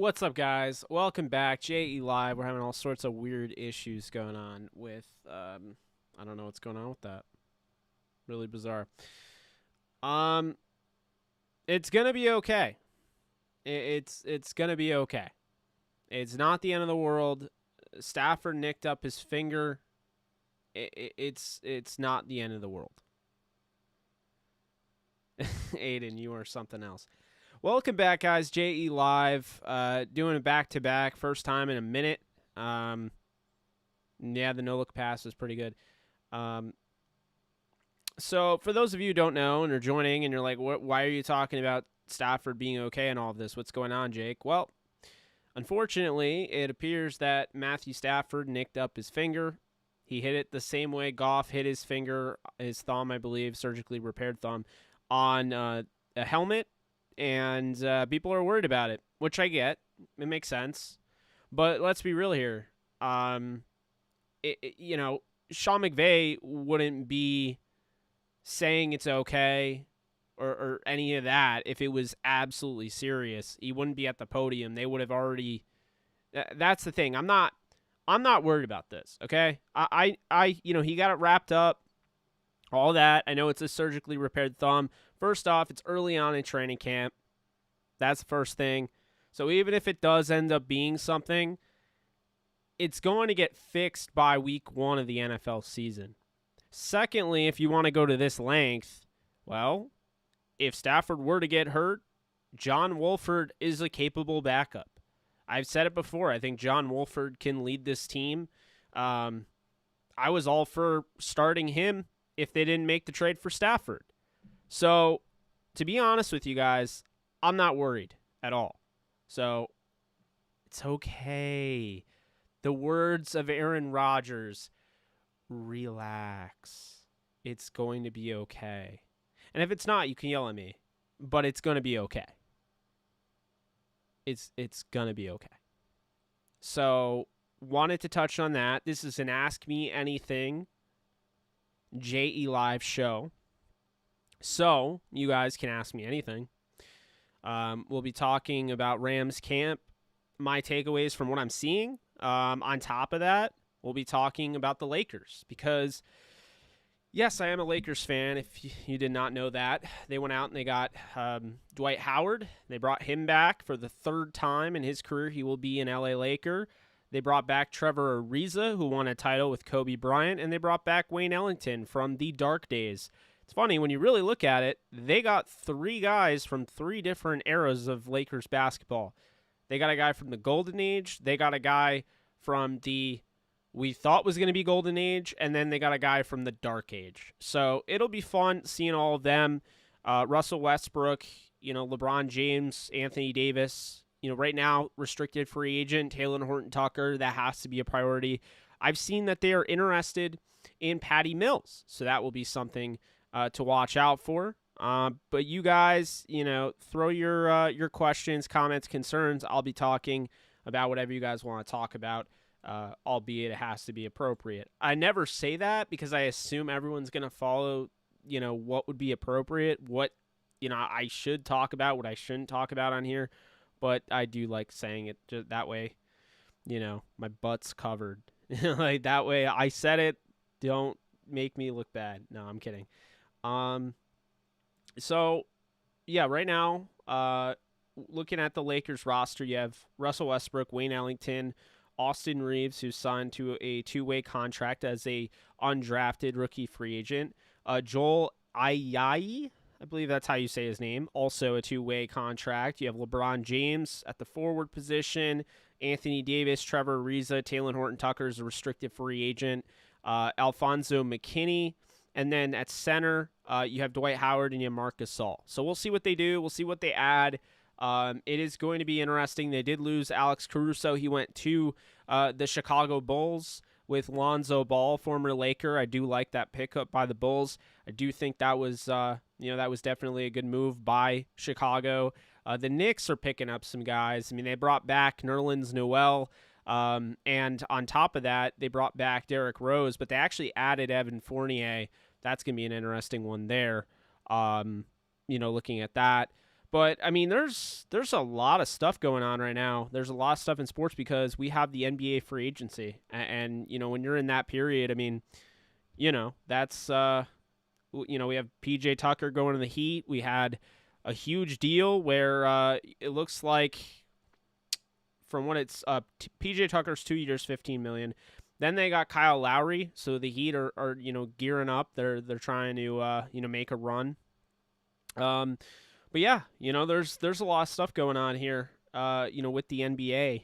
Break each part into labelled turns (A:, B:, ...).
A: What's up, guys? Welcome back. JE Live. We're having all sorts of weird issues going on with, I don't know what's going on with that. Really bizarre. It's gonna be okay. It's gonna be okay. It's not the end of the world. Stafford nicked up his finger. It's not the end of the world. Aiden, you are something else. Welcome back, guys. JE Live, doing a back-to-back, first time in a minute. Yeah, the no-look pass was pretty good. So for those of you who don't know and are joining and you're like, why are you talking about Stafford being okay and all of this? What's going on, Jake? Well, unfortunately, it appears that Matthew Stafford nicked up his finger. He hit it the same way Goff hit his finger, his thumb, I believe, surgically repaired thumb, on a helmet. And people are worried about it, which I get. It makes sense. But let's be real here. Sean McVay wouldn't be saying it's okay or any of that if it was absolutely serious. He wouldn't be at the podium. They would have already. That's the thing. I'm not worried about this. Okay. He got it wrapped up. All that. I know it's a surgically repaired thumb. First off, it's early on in training camp. That's the first thing. So even if it does end up being something, it's going to get fixed by week 1 of the NFL season. Secondly, if you want to go to this length, well, if Stafford were to get hurt, John Wolford is a capable backup. I've said it before. I think John Wolford can lead this team. I was all for starting him if they didn't make the trade for Stafford. So, to be honest with you guys, I'm not worried at all. So, it's okay. The words of Aaron Rodgers, relax. It's going to be okay. And if it's not, you can yell at me. But it's going to be okay. It's going to be okay. So, wanted to touch on that. This is an Ask Me Anything JE Live show. So, you guys can ask me anything. We'll be talking about Rams camp, my takeaways from what I'm seeing. On top of that, we'll be talking about the Lakers because, yes, I am a Lakers fan. If you did not know that, they went out and they got Dwight Howard. They brought him back for the third time in his career. He will be an LA Laker. They brought back Trevor Ariza, who won a title with Kobe Bryant, and they brought back Wayne Ellington from the dark days. It's funny, when you really look at it, they got 3 guys from 3 different eras of Lakers basketball. They got a guy from the Golden Age, they got a guy from the we thought was going to be Golden Age, and then they got a guy from the Dark Age. So it'll be fun seeing all of them. Russell Westbrook, LeBron James, Anthony Davis. Right now, restricted free agent, Taylor Horton-Tucker, that has to be a priority. I've seen that they are interested in Patty Mills, so that will be something to watch out for. But you guys, throw your questions, comments, concerns. I'll be talking about whatever you guys want to talk about, albeit it has to be appropriate. I never say that because I assume everyone's going to follow, what would be appropriate, what, I should talk about, what I shouldn't talk about on here. But I do like saying it just that way, my butt's covered. Like that way I said it, don't make me look bad. No, I'm kidding. So, yeah, right now, looking at the Lakers roster, you have Russell Westbrook, Wayne Ellington, Austin Reeves, who's signed to a 2-way contract as a undrafted rookie free agent. Joel Ayayi, I believe that's how you say his name, also a 2-way contract. You have LeBron James at the forward position, Anthony Davis, Trevor Ariza, Taylor Horton-Tucker is a restricted free agent, Alfonso McKinney, and then at center, you have Dwight Howard and you have Marc Gasol. So we'll see what they do. We'll see what they add. It is going to be interesting. They did lose Alex Caruso. He went to the Chicago Bulls with Lonzo Ball, former Laker. I do like that pickup by the Bulls. I do think that was, that was definitely a good move by Chicago. The Knicks are picking up some guys. I mean, they brought back Nerlens Noel, and on top of that, they brought back Derrick Rose, but they actually added Evan Fournier. That's going to be an interesting one there, looking at that. But I mean, there's a lot of stuff going on right now. There's a lot of stuff in sports because we have the NBA free agency, and you know, when you're in that period, I mean, you know, that's you know, we have PJ Tucker going to the Heat. We had a huge deal where it looks like, from what it's PJ Tucker's 2 years, $15 million. Then they got Kyle Lowry, so the Heat are you know, gearing up. They're trying to you know, make a run. But yeah, you know, there's a lot of stuff going on here. You know, with the NBA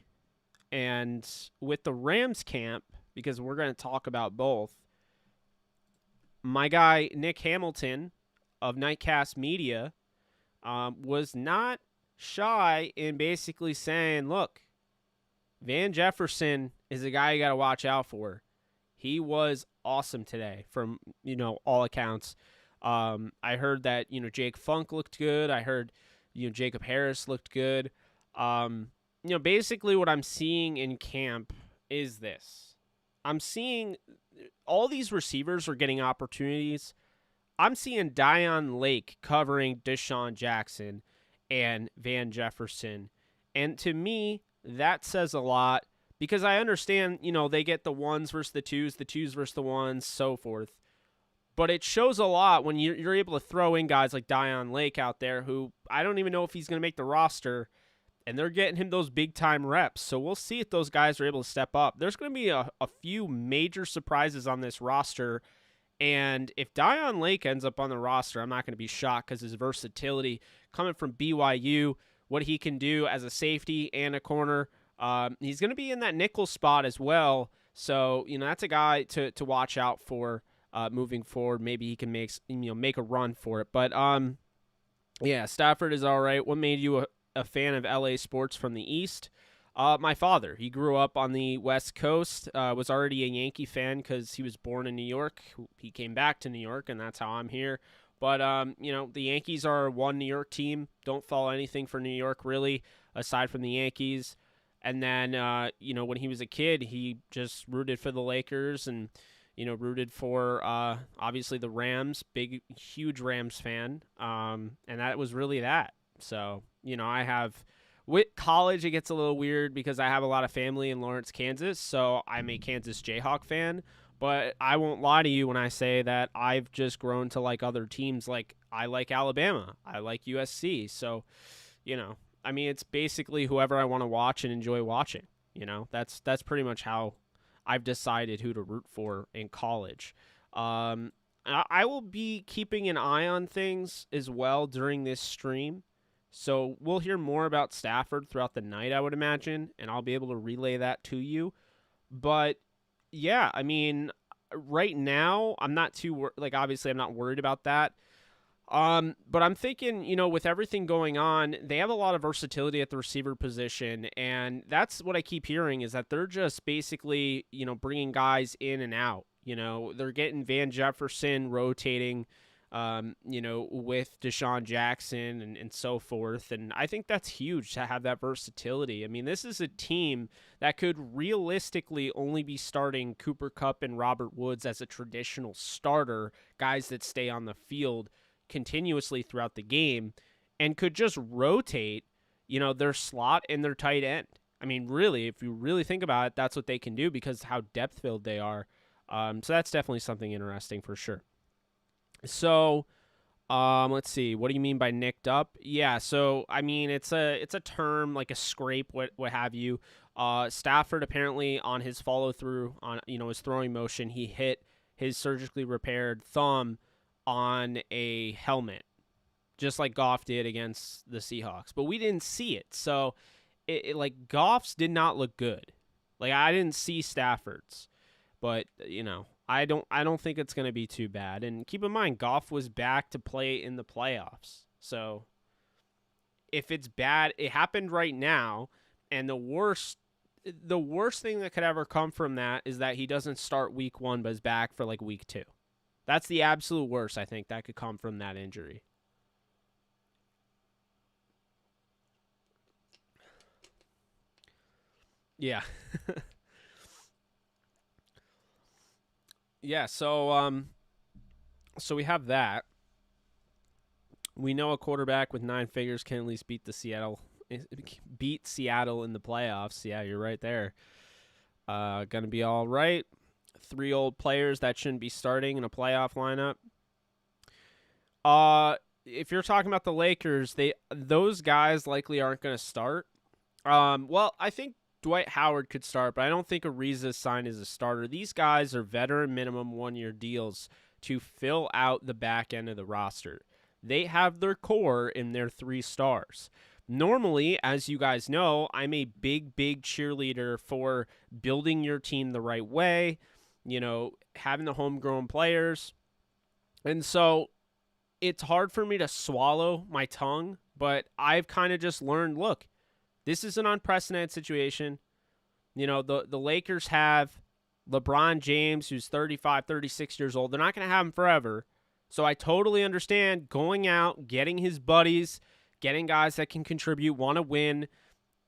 A: and with the Rams camp, because we're going to talk about both. My guy Nick Hamilton of Nightcast Media was not shy in basically saying, look, Van Jefferson is a guy you got to watch out for. He was awesome today from, you know, all accounts. I heard that, you know, Jake Funk looked good. I heard, you know, Jacob Harris looked good. You know, basically what I'm seeing in camp is this. I'm seeing all these receivers are getting opportunities. I'm seeing Dion Lake covering Deshaun Jackson and Van Jefferson. And to me, that says a lot because I understand, you know, they get the ones versus the twos versus the ones, so forth. But it shows a lot when you're able to throw in guys like Dion Lake out there who I don't even know if he's going to make the roster, and they're getting him those big-time reps. So we'll see if those guys are able to step up. There's going to be a few major surprises on this roster, and if Dion Lake ends up on the roster, I'm not going to be shocked because his versatility coming from BYU, what he can do as a safety and a corner, he's going to be in that nickel spot as well. So, you know, that's a guy to watch out for. Moving forward, maybe he can make a run for it. But yeah, Stafford is all right. What made you a fan of LA sports from the East? My father. He grew up on the West Coast. Was already a Yankee fan because he was born in New York. He came back to New York, and that's how I'm here. But you know, the Yankees are one New York team. Don't follow anything for New York really, aside from the Yankees. And then you know, when he was a kid, he just rooted for the Lakers and, you know, rooted for, obviously, the Rams, huge Rams fan, and that was really that. So, you know, with college, it gets a little weird because I have a lot of family in Lawrence, Kansas, so I'm a Kansas Jayhawk fan, but I won't lie to you when I say that I've just grown to like other teams. Like, I like Alabama, I like USC, so, you know, I mean, it's basically whoever I want to watch and enjoy watching, you know, that's pretty much how I've decided who to root for in college. I will be keeping an eye on things as well during this stream. So we'll hear more about Stafford throughout the night, I would imagine, and I'll be able to relay that to you. But yeah, I mean, right now, I'm not too, obviously I'm not worried about that. But I'm thinking, you know, with everything going on, they have a lot of versatility at the receiver position, and that's what I keep hearing is that they're just basically, you know, bringing guys in and out. You know, they're getting Van Jefferson rotating, you know, with Deshaun Jackson and so forth, and I think that's huge to have that versatility. I mean, this is a team that could realistically only be starting Cooper Kupp and Robert Woods as a traditional starter, guys that stay on the field continuously throughout the game, and could just rotate, you know, their slot and their tight end. I mean, really, if you really think about it, that's what they can do because how depth-filled they are. So that's definitely something interesting for sure. So, let's see. What do you mean by nicked up? Yeah, so, I mean, it's a term, like a scrape, what have you. Stafford apparently on his follow-through, on, you know, his throwing motion, he hit his surgically repaired thumb on a helmet, just like Goff did against the Seahawks. But we didn't see it. So, like, Goff's did not look good. Like, I didn't see Stafford's. But, you know, I don't think it's going to be too bad. And keep in mind, Goff was back to play in the playoffs. So, if it's bad, it happened right now. And the worst thing that could ever come from that is that he doesn't start week 1 but is back for, like, week 2. That's the absolute worst, I think, that could come from that injury. Yeah. Yeah, so we have that. We know a quarterback with 9 figures can at least beat Seattle in the playoffs. Yeah, you're right there. Gonna be all right. 3 old players that shouldn't be starting in a playoff lineup. If you're talking about the Lakers, those guys likely aren't going to start. Well, I think Dwight Howard could start, but I don't think Ariza signed as a starter. These guys are veteran minimum 1-year deals to fill out the back end of the roster. They have their core in their 3 stars. Normally, as you guys know, I'm a big cheerleader for building your team the right way, having the homegrown players. And so it's hard for me to swallow my tongue, but I've kind of just learned, look, this is an unprecedented situation. The Lakers have LeBron James, who's 35, 36 years old. They're not going to have him forever. So I totally understand going out, getting his buddies, getting guys that can contribute, want to win,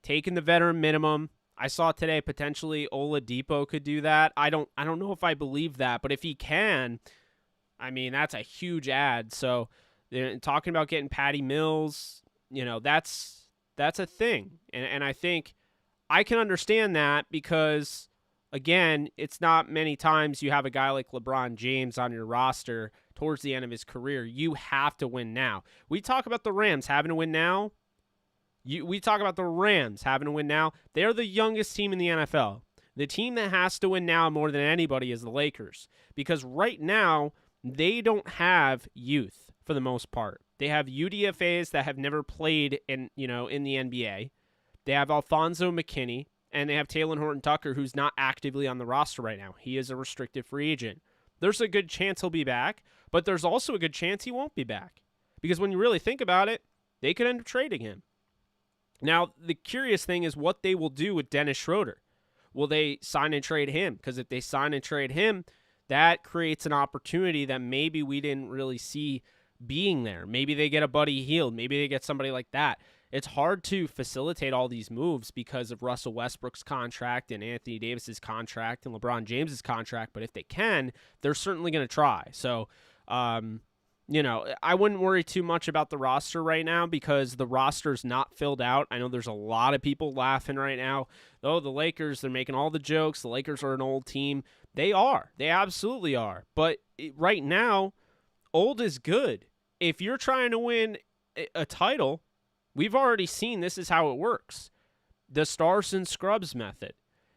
A: taking the veteran minimum. I saw today potentially Oladipo could do that. I don't know if I believe that, but if he can, I mean, that's a huge ad. So talking about getting Patty Mills, that's a thing. And I think I can understand that because, again, it's not many times you have a guy like LeBron James on your roster towards the end of his career. You have to win now. We talk about the Rams having to win now. We talk about the Rams having to win now. They're the youngest team in the NFL. The team that has to win now more than anybody is the Lakers, because right now they don't have youth for the most part. They have UDFAs that have never played in the NBA. They have Alfonso McKinney, and they have Taylor Horton-Tucker, who's not actively on the roster right now. He is a restricted free agent. There's a good chance he'll be back, but there's also a good chance he won't be back, because when you really think about it, they could end up trading him. Now, the curious thing is what they will do with Dennis Schroeder. Will they sign and trade him? Because if they sign and trade him, that creates an opportunity that maybe we didn't really see being there. Maybe they get a Buddy Hield. Maybe they get somebody like that. It's hard to facilitate all these moves because of Russell Westbrook's contract and Anthony Davis's contract and LeBron James's contract. But if they can, they're certainly going to try. So, I wouldn't worry too much about the roster right now because the roster's not filled out. I know there's a lot of people laughing right now. Oh, the Lakers, they're making all the jokes. The Lakers are an old team. They are. They absolutely are. But right now, old is good. If you're trying to win a title, we've already seen this is how it works. The stars and scrubs method.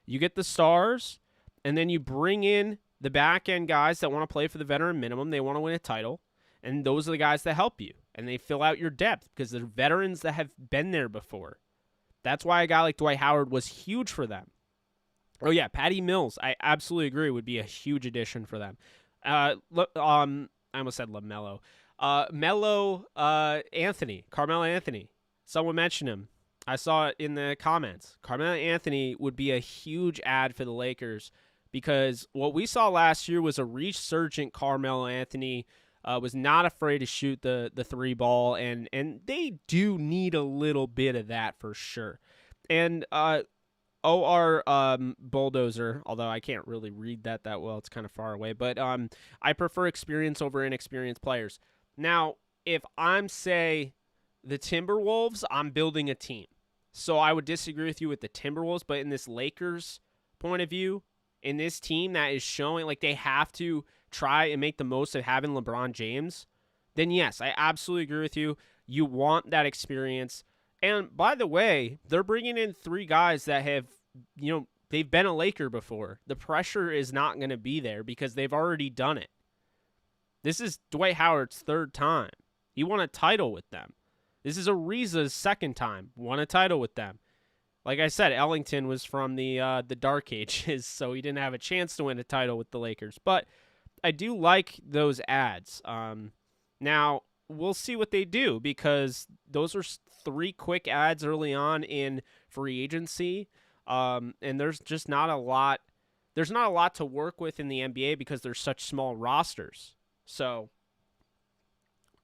A: You get the stars, and then you bring in the back-end guys that want to play for the veteran minimum. They want to win a title, and those are the guys that help you. And they fill out your depth because they're veterans that have been there before. That's why a guy like Dwight Howard was huge for them. Oh, yeah, Patty Mills, I absolutely agree, would be a huge addition for them. I almost said LaMelo. Carmelo Anthony. Someone mentioned him. I saw it in the comments. Carmelo Anthony would be a huge ad for the Lakers because what we saw last year was a resurgent Carmelo Anthony. Was not afraid to shoot the 3 ball, and they do need a little bit of that for sure. And OR Bulldozer, although I can't really read that well, it's kind of far away, but I prefer experience over inexperienced players. Now, if I'm, say, the Timberwolves, I'm building a team. So I would disagree with you with the Timberwolves, but in this Lakers point of view, in this team that is showing like they have to try and make the most of having LeBron James, then yes, I absolutely agree with you. You want that experience. And by the way, they're bringing in 3 guys that have, they've been a Laker before. The pressure is not going to be there because they've already done it. This is Dwight Howard's 3rd time. He won a title with them. This is Ariza's 2nd time. Won a title with them. Like I said, Ellington was from the Dark Ages, so he didn't have a chance to win a title with the Lakers. But I do like those ads. Now, we'll see what they do because those are 3 quick ads early on in free agency, and there's just not a lot. There's not a lot to work with in the NBA because there's such small rosters. So,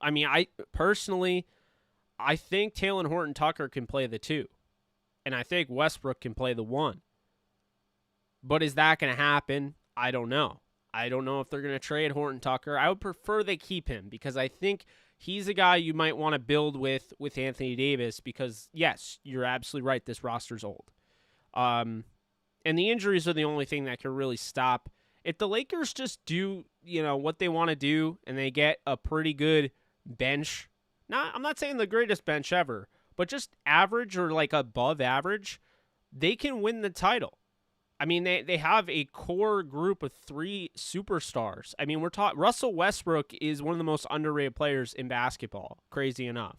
A: I mean, I think Taylor Horton-Tucker can play the 2, and I think Westbrook can play the 1. But is that going to happen? I don't know. I don't know if they're going to trade Horton Tucker. I would prefer they keep him because I think he's a guy you might want to build with Anthony Davis because, yes, you're absolutely right. This roster's old. And the injuries are the only thing that can really stop. If the Lakers just do, what they want to do and they get a pretty good bench, I'm not saying the greatest bench ever, but just average or like above average, they can win the title. I mean, they have a core group of 3 superstars. I mean, Russell Westbrook is one of the most underrated players in basketball, crazy enough.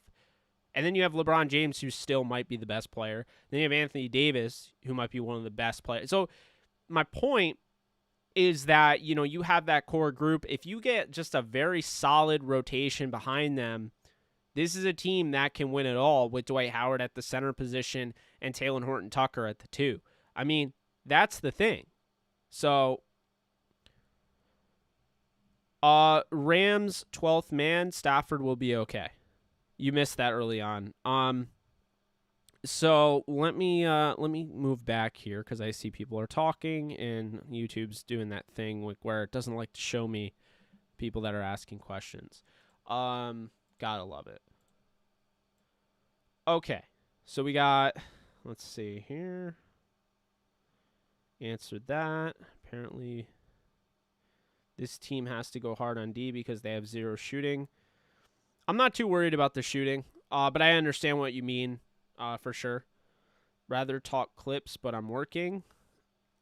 A: And then you have LeBron James, who still might be the best player. Then you have Anthony Davis, who might be one of the best players. So my point is that, you have that core group. If you get just a very solid rotation behind them, this is a team that can win it all with Dwight Howard at the center position and Talen Horton-Tucker at the 2. I mean, that's the thing. So, Rams 12th man, Stafford will be okay. You missed that early on. So let me move back here because I see people are talking and YouTube's doing that thing where it doesn't like to show me people that are asking questions. Gotta love it. Okay, so we got, let's see here. Answered that. Apparently, this team has to go hard on D because they have 0 shooting. I'm not too worried about the shooting, but I understand what you mean for sure. Rather talk clips, but I'm working.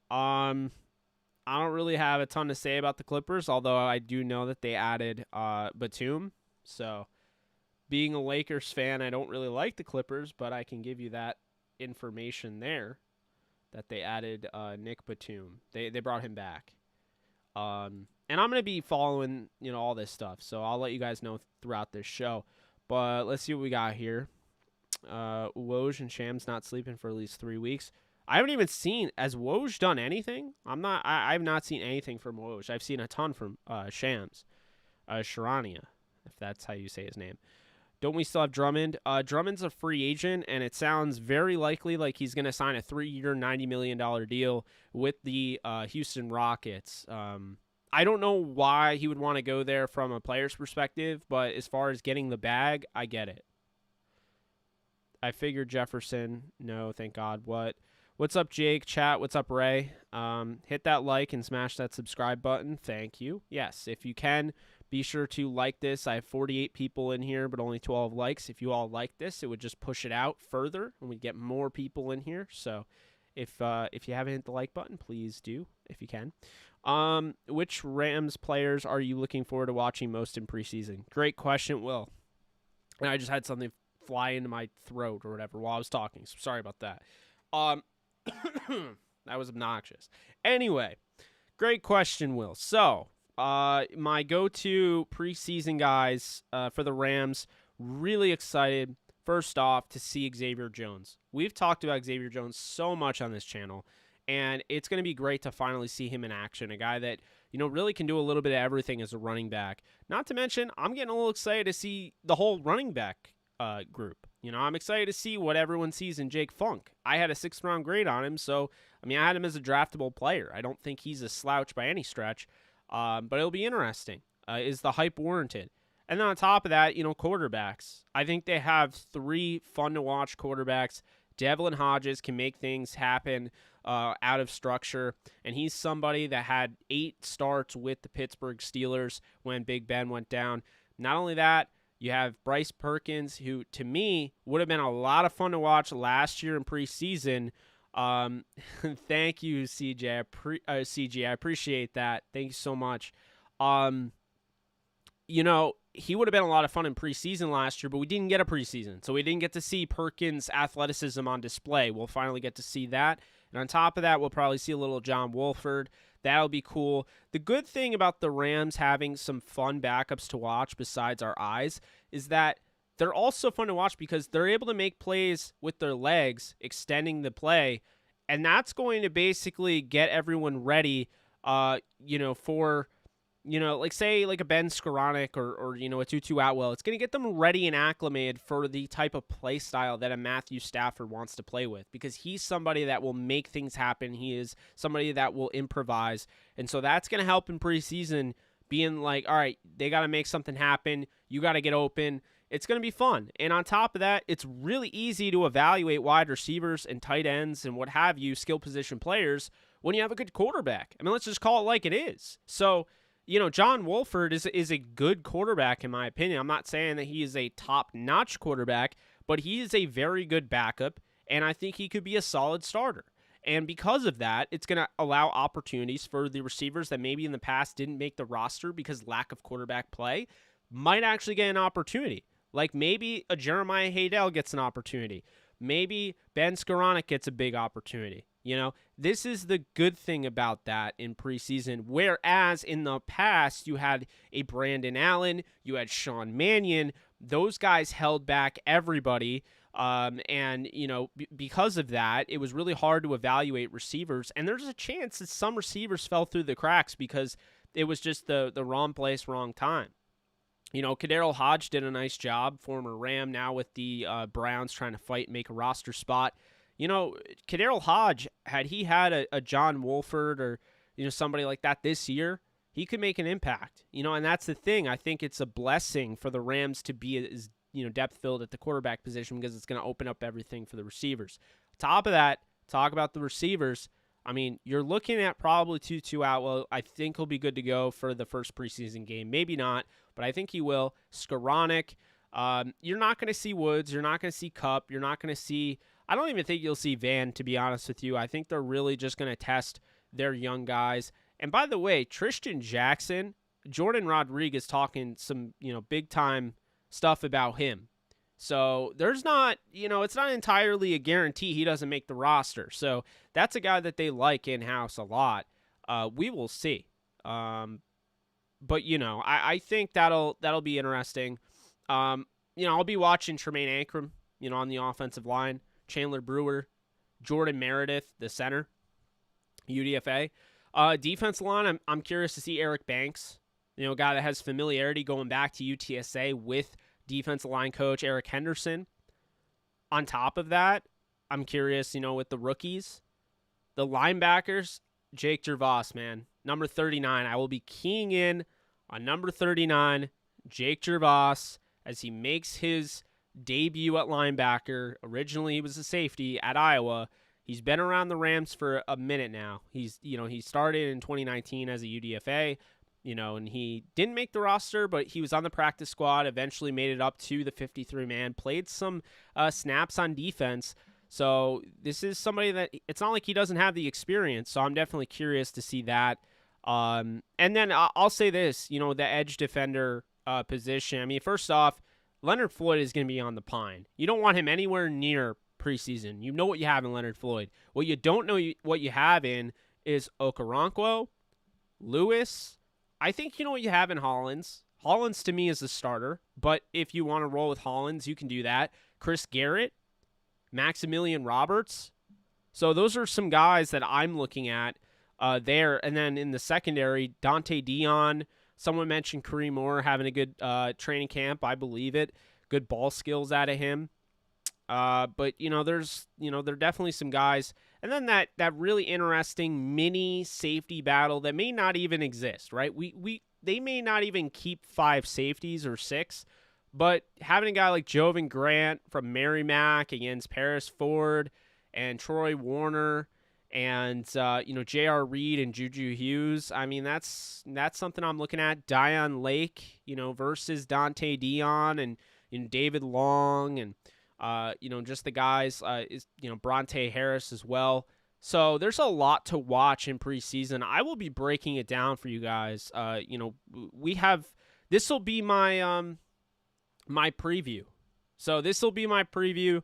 A: I don't really have a ton to say about the Clippers, although I do know that they added Batum. So, being a Lakers fan, I don't really like the Clippers, but I can give you that information there. That they added Nick Batum. They brought him back. And I'm going to be following, all this stuff. So I'll let you guys know throughout this show. But let's see what we got here. Woj and Shams not sleeping for at least 3 weeks. I haven't even seen, has Woj done anything? I've not seen anything from Woj. I've seen a ton from Shams. Sharania, if that's how you say his name. Don't we still have Drummond? Drummond's a free agent, and it sounds very likely like he's going to sign a 3-year, $90 million deal with the Houston Rockets. I don't know why he would want to go there from a player's perspective, but as far as getting the bag, I get it. I figured Jefferson. No, thank God. What's up, Jake? Chat, what's up, Ray? Hit that like and smash that subscribe button. Thank you. Yes, if you can, be sure to like this. I have 48 people in here, but only 12 likes. If you all like this, it would just push it out further, and we'd get more people in here. So if you haven't hit the like button, please do, if you can. Which Rams players are you looking forward to watching most in preseason? Great question, Will. And I just had something fly into my throat or whatever while I was talking, so sorry about that. That was obnoxious. Anyway, great question, Will. So, my go-to preseason guys for the Rams, really excited, first off, to see Xavier Jones. We've talked about Xavier Jones so much on this channel, and it's going to be great to finally see him in action, a guy that, really can do a little bit of everything as a running back. Not to mention, I'm getting a little excited to see the whole running back group. I'm excited to see what everyone sees in Jake Funk. I had a 6th-round grade on him, so, I had him as a draftable player. I don't think he's a slouch by any stretch. But it'll be interesting. Is the hype warranted? And then on top of that, quarterbacks. I think they have 3 fun-to-watch quarterbacks. Devlin Hodges can make things happen out of structure, and he's somebody that had 8 starts with the Pittsburgh Steelers when Big Ben went down. Not only that, you have Bryce Perkins, who, to me, would have been a lot of fun to watch last year in preseason. Thank you, CJ. CG, I appreciate that. Thank you so much. He would have been a lot of fun in preseason last year, but we didn't get a preseason, so we didn't get to see Perkins' athleticism on display. We'll finally get to see that. And on top of that, we'll probably see a little John Wolford. That'll be cool. The good thing about the Rams having some fun backups to watch besides our eyes is that they're also fun to watch because they're able to make plays with their legs, extending the play, and that's going to basically get everyone ready, for, like say like a Ben Skoranek or a Tutu Atwell, it's going to get them ready and acclimated for the type of play style that a Matthew Stafford wants to play with, because he's somebody that will make things happen. He is somebody that will improvise. And so that's going to help in preseason, being like, all right, they got to make something happen. You got to get open. It's going to be fun. And on top of that, it's really easy to evaluate wide receivers and tight ends and what have you, skill position players, when you have a good quarterback. I mean, let's just call it like it is. So, John Wolford is a good quarterback, in my opinion. I'm not saying that he is a top-notch quarterback, but he is a very good backup, and I think he could be a solid starter. And because of that, it's going to allow opportunities for the receivers that maybe in the past didn't make the roster because lack of quarterback play, might actually get an opportunity. Like maybe a Jeremiah Haydell gets an opportunity. Maybe Ben Skoranek gets a big opportunity. This is the good thing about that in preseason, whereas in the past you had a Brandon Allen, you had Sean Mannion. Those guys held back everybody, and because of that, it was really hard to evaluate receivers, and there's a chance that some receivers fell through the cracks because it was just the wrong place, wrong time. Kaderil Hodge did a nice job, former Ram, now with the Browns, trying to fight and make a roster spot. Kaderil Hodge, had he had a John Wolford or, somebody like that this year, he could make an impact. And that's the thing. I think it's a blessing for the Rams to be as, depth-filled at the quarterback position, because it's going to open up everything for the receivers. Top of that, talk about the receivers. I mean, you're looking at probably Tutu Atwell. I think he'll be good to go for the first preseason game. Maybe not, but I think he will. Skoranek. You're not going to see Woods. You're not going to see Kupp. You're not going to see... I don't even think you'll see Van, to be honest with you. I think they're really just going to test their young guys. And by the way, Tristan Jackson, Jordan Rodriguez talking some, big-time stuff about him. So there's not, it's not entirely a guarantee he doesn't make the roster. So that's a guy that they like in-house a lot. We will see. But, I think that'll be interesting. I'll be watching Tremaine Ankrum, on the offensive line. Chandler Brewer, Jordan Meredith, the center, UDFA. Defensive line, I'm curious to see Eric Banks, a guy that has familiarity going back to UTSA with defensive line coach Eric Henderson. On top of that, I'm curious, with the rookies. The linebackers, Jake Gervais, man. Number 39. I will be keying in on number 39, Jake Gervais, as he makes his debut at linebacker. Originally, he was a safety at Iowa. He's been around the Rams for a minute now. He started in 2019 as a UDFA, and he didn't make the roster, but he was on the practice squad, eventually made it up to the 53-man, played some snaps on defense. So this is somebody that, it's not like he doesn't have the experience, so I'm definitely curious to see that. And then I'll say this, the edge defender position. I mean, first off, Leonard Floyd is going to be on the pine. You don't want him anywhere near preseason. You know what you have in Leonard Floyd. What you don't know what you have in is Okoronkwo, Lewis. I think you know what you have in Hollins. Hollins, to me, is a starter, but if you want to roll with Hollins, you can do that. Chris Garrett, Maximilian Roberts. So those are some guys that I'm looking at there. And then in the secondary, Dante Dion. Someone mentioned Kareem Moore having a good training camp. I believe it. Good ball skills out of him. But, there's, there are definitely some guys. And then that really interesting mini safety battle that may not even exist, right? They may not even keep 5 safeties or 6, but having a guy like Jovan Grant from Merrimack against Paris Ford and Troy Warner and, J.R. Reed and Juju Hughes, I mean, that's something I'm looking at. Dion Lake, versus Dante Dion and, David Long and, just the guys, Bronte Harris as well. So there's a lot to watch in preseason. I will be breaking it down for you guys. This will be my, my preview. So this will be my preview,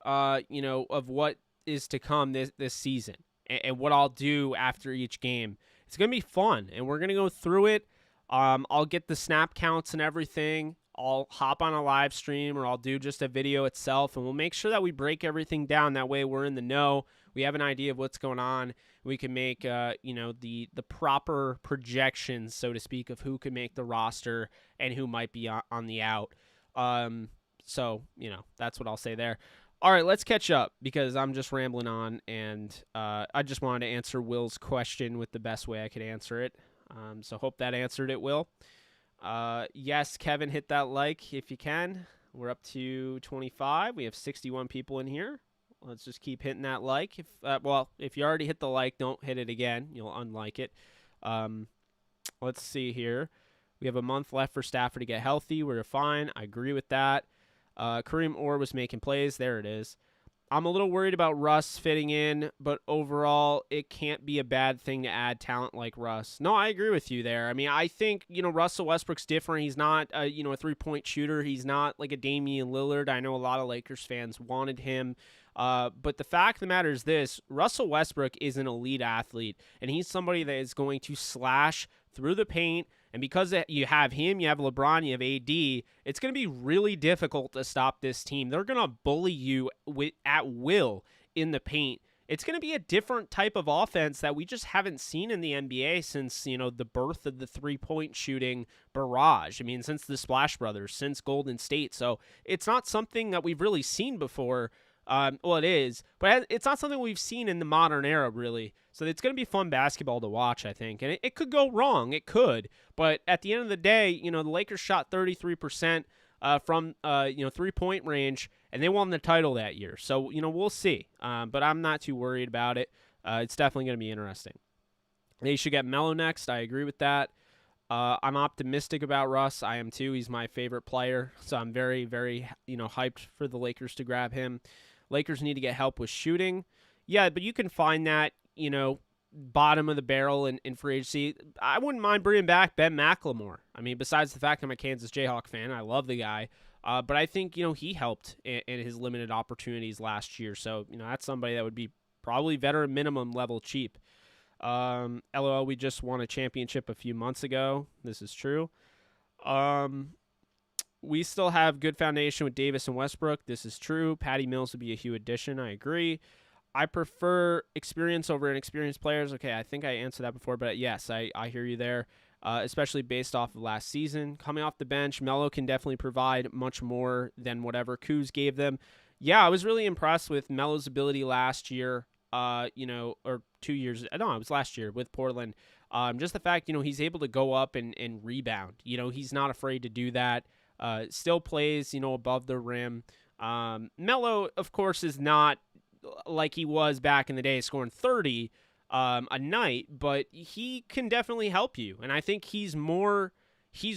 A: of what is to come this season and what I'll do after each game. It's going to be fun, and we're going to go through it. I'll get the snap counts and everything I'll hop on a live stream or I'll do just a video itself, and we'll make sure that we break everything down. That way we're in the know. We have an idea of what's going on. We can make, the proper projections, so to speak, of who can make the roster and who might be on the out. So, that's what I'll say there. All right, let's catch up because I'm just rambling on, and I just wanted to answer Will's question with the best way I could answer it. So hope that answered it, Will. Yes, Kevin, hit that like if you can. We're up to 25. We have 61 people in here. Let's just keep hitting that like. If you already hit the like, don't hit it again. You'll unlike it. Let's see here. We have a month left for Stafford to get healthy. We're fine. I agree with that. Kareem Orr was making plays. There it is. I'm a little worried about Russ fitting in, but overall, it can't be a bad thing to add talent like Russ. No, I agree with you there. I mean, I think, Russell Westbrook's different. He's not, a three-point shooter. He's not like a Damian Lillard. I know a lot of Lakers fans wanted him. But the fact of the matter is this: Russell Westbrook is an elite athlete, and he's somebody that is going to slash through the paint. And because you have him, you have LeBron, you have AD, it's going to be really difficult to stop this team. They're going to bully you at will in the paint. It's going to be a different type of offense that we just haven't seen in the NBA since, the birth of the three-point shooting barrage. I mean, since the Splash Brothers, since Golden State. So it's not something that we've really seen before. It is, but it's not something we've seen in the modern era, really. So it's going to be fun basketball to watch, I think. And it could go wrong. It could. But at the end of the day, the Lakers shot 33% from, three-point range, and they won the title that year. So, we'll see. But I'm not too worried about it. It's definitely going to be interesting. They should get Melo next. I agree with that. I'm optimistic about Russ. I am too. He's my favorite player. So I'm very, very, hyped for the Lakers to grab him. Lakers need to get help with shooting. Yeah, but you can find that, bottom of the barrel in free agency. I wouldn't mind bringing back Ben McLemore. I mean, besides the fact I'm a Kansas Jayhawk fan, I love the guy. But I think, he helped in his limited opportunities last year. So, that's somebody that would be probably veteran minimum level cheap. LOL, we just won a championship a few months ago. This is true. We still have good foundation with Davis and Westbrook. This is true. Patty Mills would be a huge addition. I agree. I prefer experience over inexperienced players. Okay, I think I answered that before, but yes, I hear you there, especially based off of last season. Coming off the bench, Melo can definitely provide much more than whatever Kuz gave them. Yeah, I was really impressed with Melo's ability last year, or 2 years. No, it was last year with Portland. Just the fact, he's able to go up and rebound. He's not afraid to do that. Still plays, above the rim. Melo, of course, is not like he was back in the day, scoring 30 a night, but he can definitely help you. And I think he's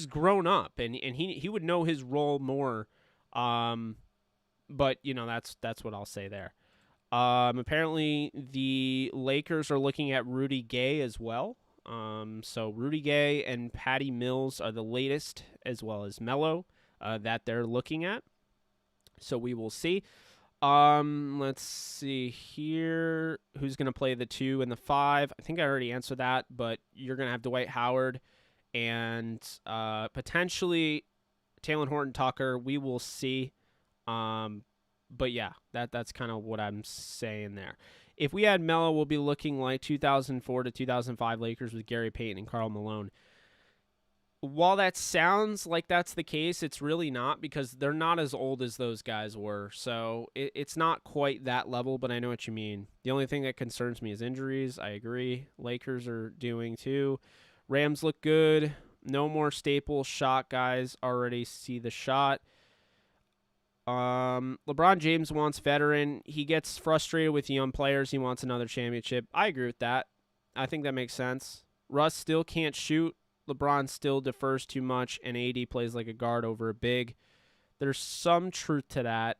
A: grown up, and he would know his role more. But that's what I'll say there. Apparently the Lakers are looking at Rudy Gay as well. So Rudy Gay and Patty Mills are the latest, as well as Melo, that they're looking at. So we will see. Let's see here. Who's going to play the 2 and the 5? I think I already answered that, but you're going to have Dwight Howard and potentially Talen Horton-Tucker. We will see. But yeah, that's kind of what I'm saying there. If we had Melo, we'll be looking like 2004 to 2005 Lakers with Gary Payton and Karl Malone. While that sounds like that's the case, it's really not, because they're not as old as those guys were. So it's not quite that level, but I know what you mean. The only thing that concerns me is injuries. I agree. Lakers are doing too. Rams look good. No more staple shot guys. Already see the shot. LeBron James wants veteran. He gets frustrated with young players. He wants another championship. I agree with that. I think that makes sense. Russ still can't shoot. LeBron still defers too much, and AD plays like a guard over a big. There's some truth to that.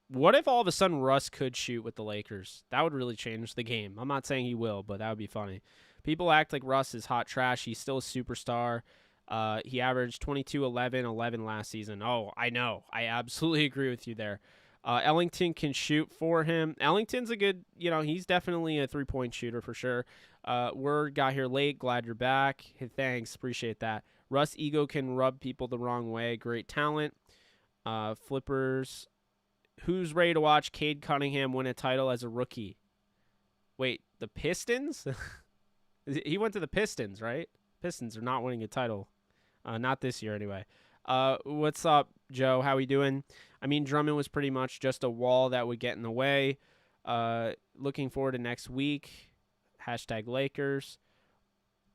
A: What if all of a sudden Russ could shoot with the Lakers? That would really change the game. I'm not saying he will, but that would be funny. People act like Russ is hot trash. He's still a superstar. He averaged 22, 11, 11 last season. Oh, I know. I absolutely agree with you there. Ellington can shoot for him. Ellington's a good, he's definitely a three-point shooter for sure. Word got here late. Glad you're back. Hey, thanks. Appreciate that. Russ' ego can rub people the wrong way. Great talent. Flippers. Who's ready to watch Cade Cunningham win a title as a rookie? Wait, the Pistons? He went to the Pistons, right? Pistons are not winning a title. Not this year, anyway. What's up, Joe? How we doing? I mean, Drummond was pretty much just a wall that would get in the way. Looking forward to next week. Hashtag Lakers.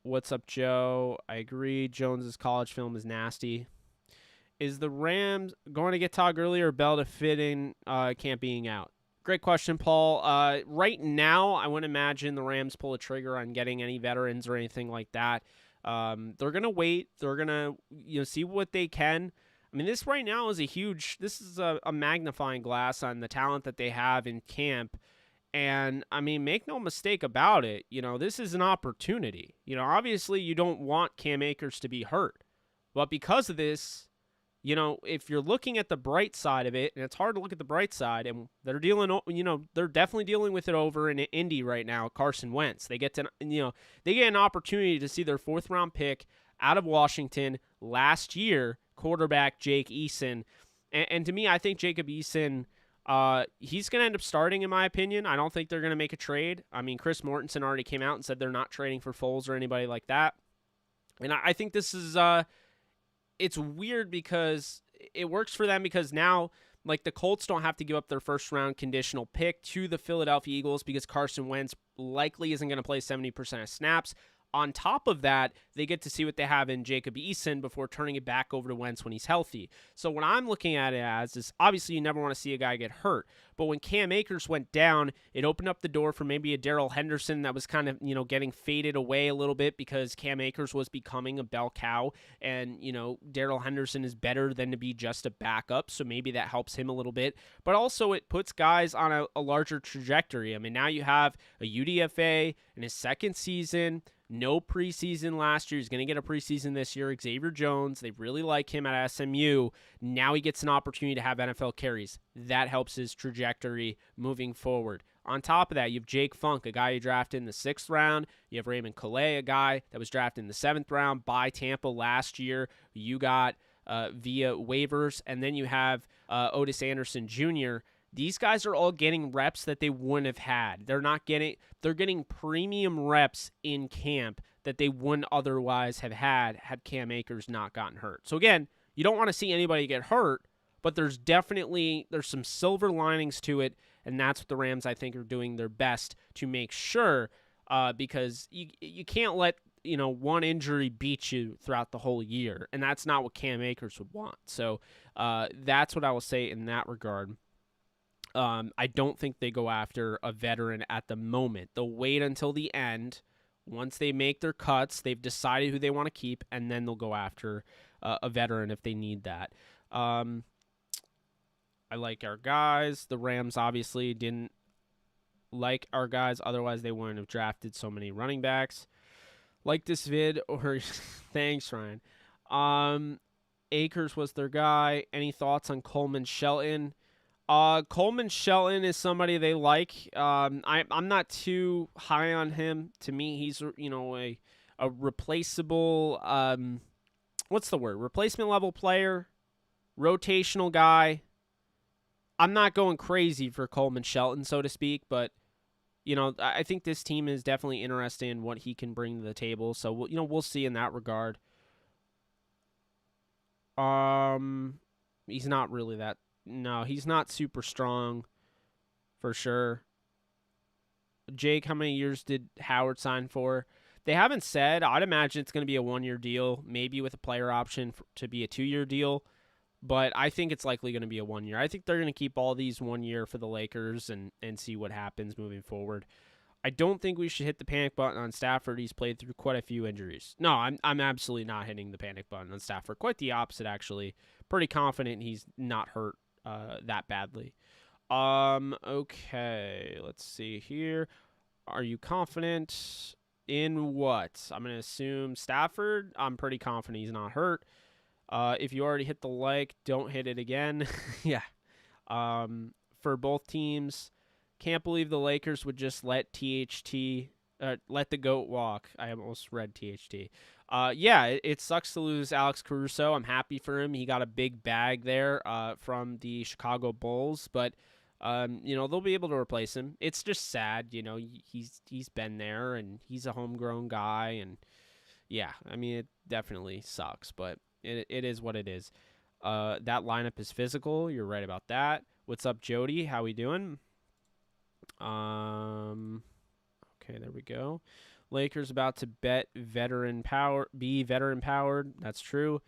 A: What's up, Joe? I agree. Jones's college film is nasty. Is the Rams going to get Todd Gurley or Bell to fit in Camp being out? Great question, Paul. Right now, I wouldn't imagine the Rams pull a trigger on getting any veterans or anything like that. They're going to wait. They're going to see what they can. I mean, this right now is this is a magnifying glass on the talent that they have in camp. And, I mean, make no mistake about it. This is an opportunity. Obviously, you don't want Cam Akers to be hurt. But because of this, if you're looking at the bright side of it, and it's hard to look at the bright side, and they're they're definitely dealing with it over in Indy right now, Carson Wentz. They get an opportunity to see their 4th round pick out of Washington last year, quarterback Jake Eason. And to me, I think Jacob Eason, he's going to end up starting, in my opinion. I don't think they're going to make a trade. I mean, Chris Mortensen already came out and said they're not trading for Foles or anybody like that. And I think this is it's weird because it works for them because now, like, the Colts don't have to give up their 1st round conditional pick to the Philadelphia Eagles because Carson Wentz likely isn't going to play 70% of snaps. On top of that, they get to see what they have in Jacob Eason before turning it back over to Wentz when he's healthy. So what I'm looking at it as is, obviously you never want to see a guy get hurt. But when Cam Akers went down, it opened up the door for maybe a Darrell Henderson that was kind of, getting faded away a little bit because Cam Akers was becoming a bell cow. And, Darrell Henderson is better than to be just a backup. So maybe that helps him a little bit. But also it puts guys on a larger trajectory. I mean, now you have a UDFA in his 2nd season. No preseason last year. He's going to get a preseason this year. Xavier Jones, they really like him at SMU. Now he gets an opportunity to have NFL carries. That helps his trajectory moving forward. On top of that, you have Jake Funk, a guy you drafted in the 6th round. You have Raymond Calais, a guy that was drafted in the 7th round by Tampa last year. You got via waivers. And then you have Otis Anderson Jr., These guys are all getting reps that they wouldn't have had. They're getting premium reps in camp that they wouldn't otherwise have had Cam Akers not gotten hurt. So again, you don't want to see anybody get hurt, but there's some silver linings to it, and that's what the Rams, I think, are doing their best to make sure, because you can't let one injury beat you throughout the whole year, and that's not what Cam Akers would want. So that's what I will say in that regard. I don't think they go after a veteran at the moment. They'll wait until the end. Once they make their cuts, they've decided who they want to keep, and then they'll go after a veteran if they need that. I like our guys. The Rams obviously didn't like our guys. Otherwise, they wouldn't have drafted so many running backs. Like this vid, or thanks, Ryan. Akers was their guy. Any thoughts on Coleman Shelton? Coleman Shelton is somebody they like. I'm not too high on him. To me, he's a replaceable. What's the word? Replacement level player, rotational guy. I'm not going crazy for Coleman Shelton, so to speak, but I think this team is definitely interested in what he can bring to the table. So we'll see in that regard. He's not really that. No, he's not super strong, for sure. Jake, how many years did Howard sign for? They haven't said. I'd imagine it's going to be a 1-year deal, maybe with a player option to be a 2-year deal. But I think it's likely going to be a 1 year. I think they're going to keep all these 1 year for the Lakers and see what happens moving forward. I don't think we should hit the panic button on Stafford. He's played through quite a few injuries. No, I'm absolutely not hitting the panic button on Stafford. Quite the opposite, actually. Pretty confident he's not hurt that badly. Okay, let's see here. Are you confident in what? I'm going to assume Stafford. I'm pretty confident he's not hurt. If you already hit the like, don't hit it again. Yeah. For both teams, can't believe the Lakers would just let THT Let the goat walk. I almost read THT. Yeah, it sucks to lose Alex Caruso. I'm happy for him. He got a big bag there from the Chicago Bulls, but they'll be able to replace him. It's just sad, he's been there and he's a homegrown guy, and yeah, I mean, it definitely sucks, but it is what it is. That lineup is physical. You're right about that. What's up, Jody? How we doing? Okay, there we go. Lakers about to be veteran powered. That's true.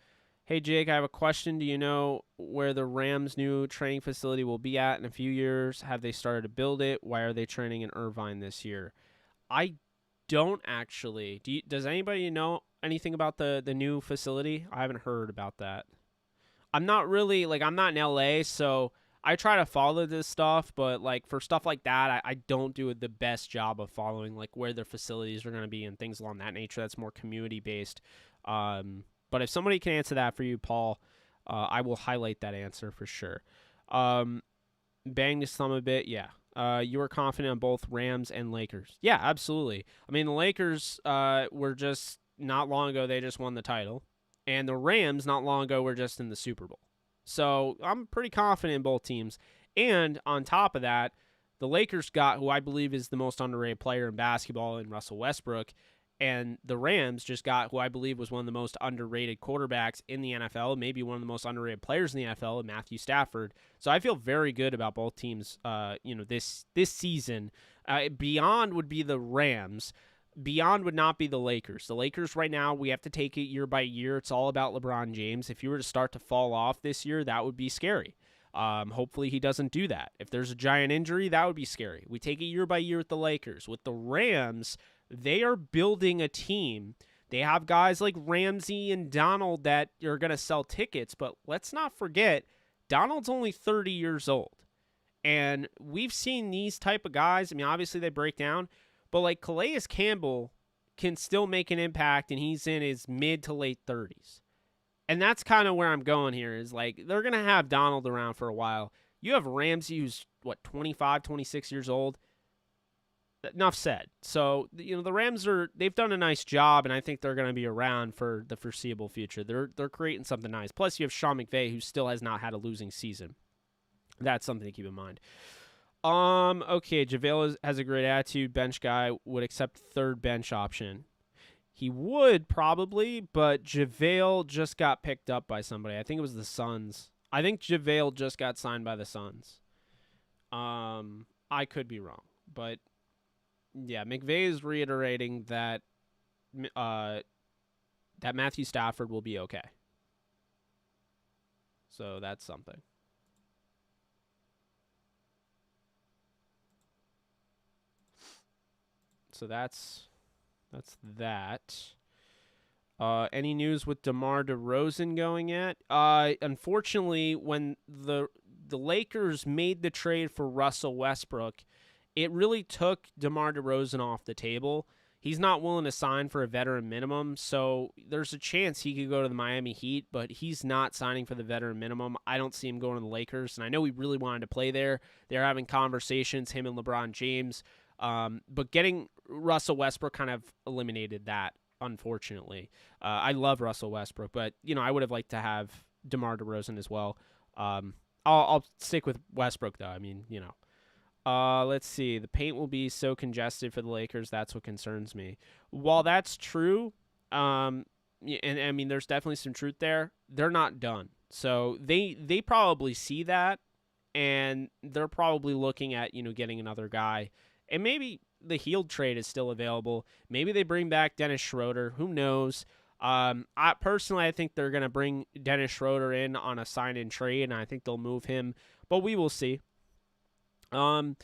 A: Hey, Jake, I have a question. Do you know where the Rams' new training facility will be at in a few years? Have they started to build it? Why are they training in Irvine this year? I don't actually. Does anybody know anything about the new facility? I haven't heard about that. I'm not really, I'm not in LA, so I try to follow this stuff, but, for stuff like that, I don't do the best job of following, where their facilities are going to be and things along that nature. That's more community-based. But if somebody can answer that for you, Paul, I will highlight that answer for sure. Bang this thumb a bit, yeah. You were confident on both Rams and Lakers. Yeah, absolutely. I mean, the Lakers were just, not long ago, they just won the title. And the Rams, not long ago, were just in the Super Bowl. So I'm pretty confident in both teams. And on top of that, the Lakers got who I believe is the most underrated player in basketball in Russell Westbrook. And the Rams just got who I believe was one of the most underrated quarterbacks in the NFL, maybe one of the most underrated players in the NFL, Matthew Stafford. So I feel very good about both teams, this season. Beyond would be the Rams. Beyond would not be the Lakers. The Lakers right now, we have to take it year by year. It's all about LeBron James. If you were to start to fall off this year, that would be scary. Hopefully he doesn't do that. If there's a giant injury, that would be scary. We take it year by year with the Lakers. With the Rams, they are building a team. They have guys like Ramsey and Donald that are going to sell tickets, but let's not forget, Donald's only 30 years old. And we've seen these type of guys. I mean, obviously they break down, but Calais Campbell can still make an impact, and he's in his mid to late 30s. And that's kind of where I'm going here is they're going to have Donald around for a while. You have Ramsey who's, 25, 26 years old. Enough said. So, the Rams they've done a nice job, and I think they're going to be around for the foreseeable future. They're creating something nice. Plus, you have Sean McVay, who still has not had a losing season. That's something to keep in mind. Okay, JaVale has a great attitude. Bench guy would accept third bench option. He would probably, but JaVale just got picked up by somebody. I think it was the Suns. I think JaVale just got signed by the Suns. I could be wrong, but yeah, McVay is reiterating that that Matthew Stafford will be okay. So that's something. So that's that. Any news with DeMar DeRozan going at? Unfortunately, when the Lakers made the trade for Russell Westbrook, it really took DeMar DeRozan off the table. He's not willing to sign for a veteran minimum, so there's a chance he could go to the Miami Heat, but he's not signing for the veteran minimum. I don't see him going to the Lakers, and I know he really wanted to play there. They're having conversations, him and LeBron James. But getting Russell Westbrook kind of eliminated that, unfortunately. I love Russell Westbrook, but, I would have liked to have DeMar DeRozan as well. I'll stick with Westbrook, though. I mean, let's see. The paint will be so congested for the Lakers. That's what concerns me. While that's true, and I mean, there's definitely some truth there, they're not done. So they probably see that, and they're probably looking at, getting another guy. And maybe the Hield trade is still available. Maybe they bring back Dennis Schroeder. Who knows? I think they're going to bring Dennis Schroeder in on a sign-in trade, and I think they'll move him. But we will see. Let's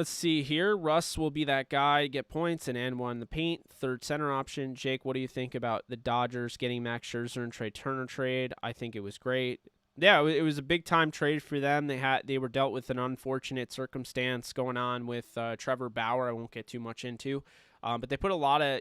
A: see here. Russ will be that guy, get points, and one in the paint. Third center option. Jake, what do you think about the Dodgers getting Max Scherzer and Trey Turner trade? I think it was great. Yeah, it was a big-time trade for them. They were dealt with an unfortunate circumstance going on with Trevor Bauer. I won't get too much into. But they put a lot of,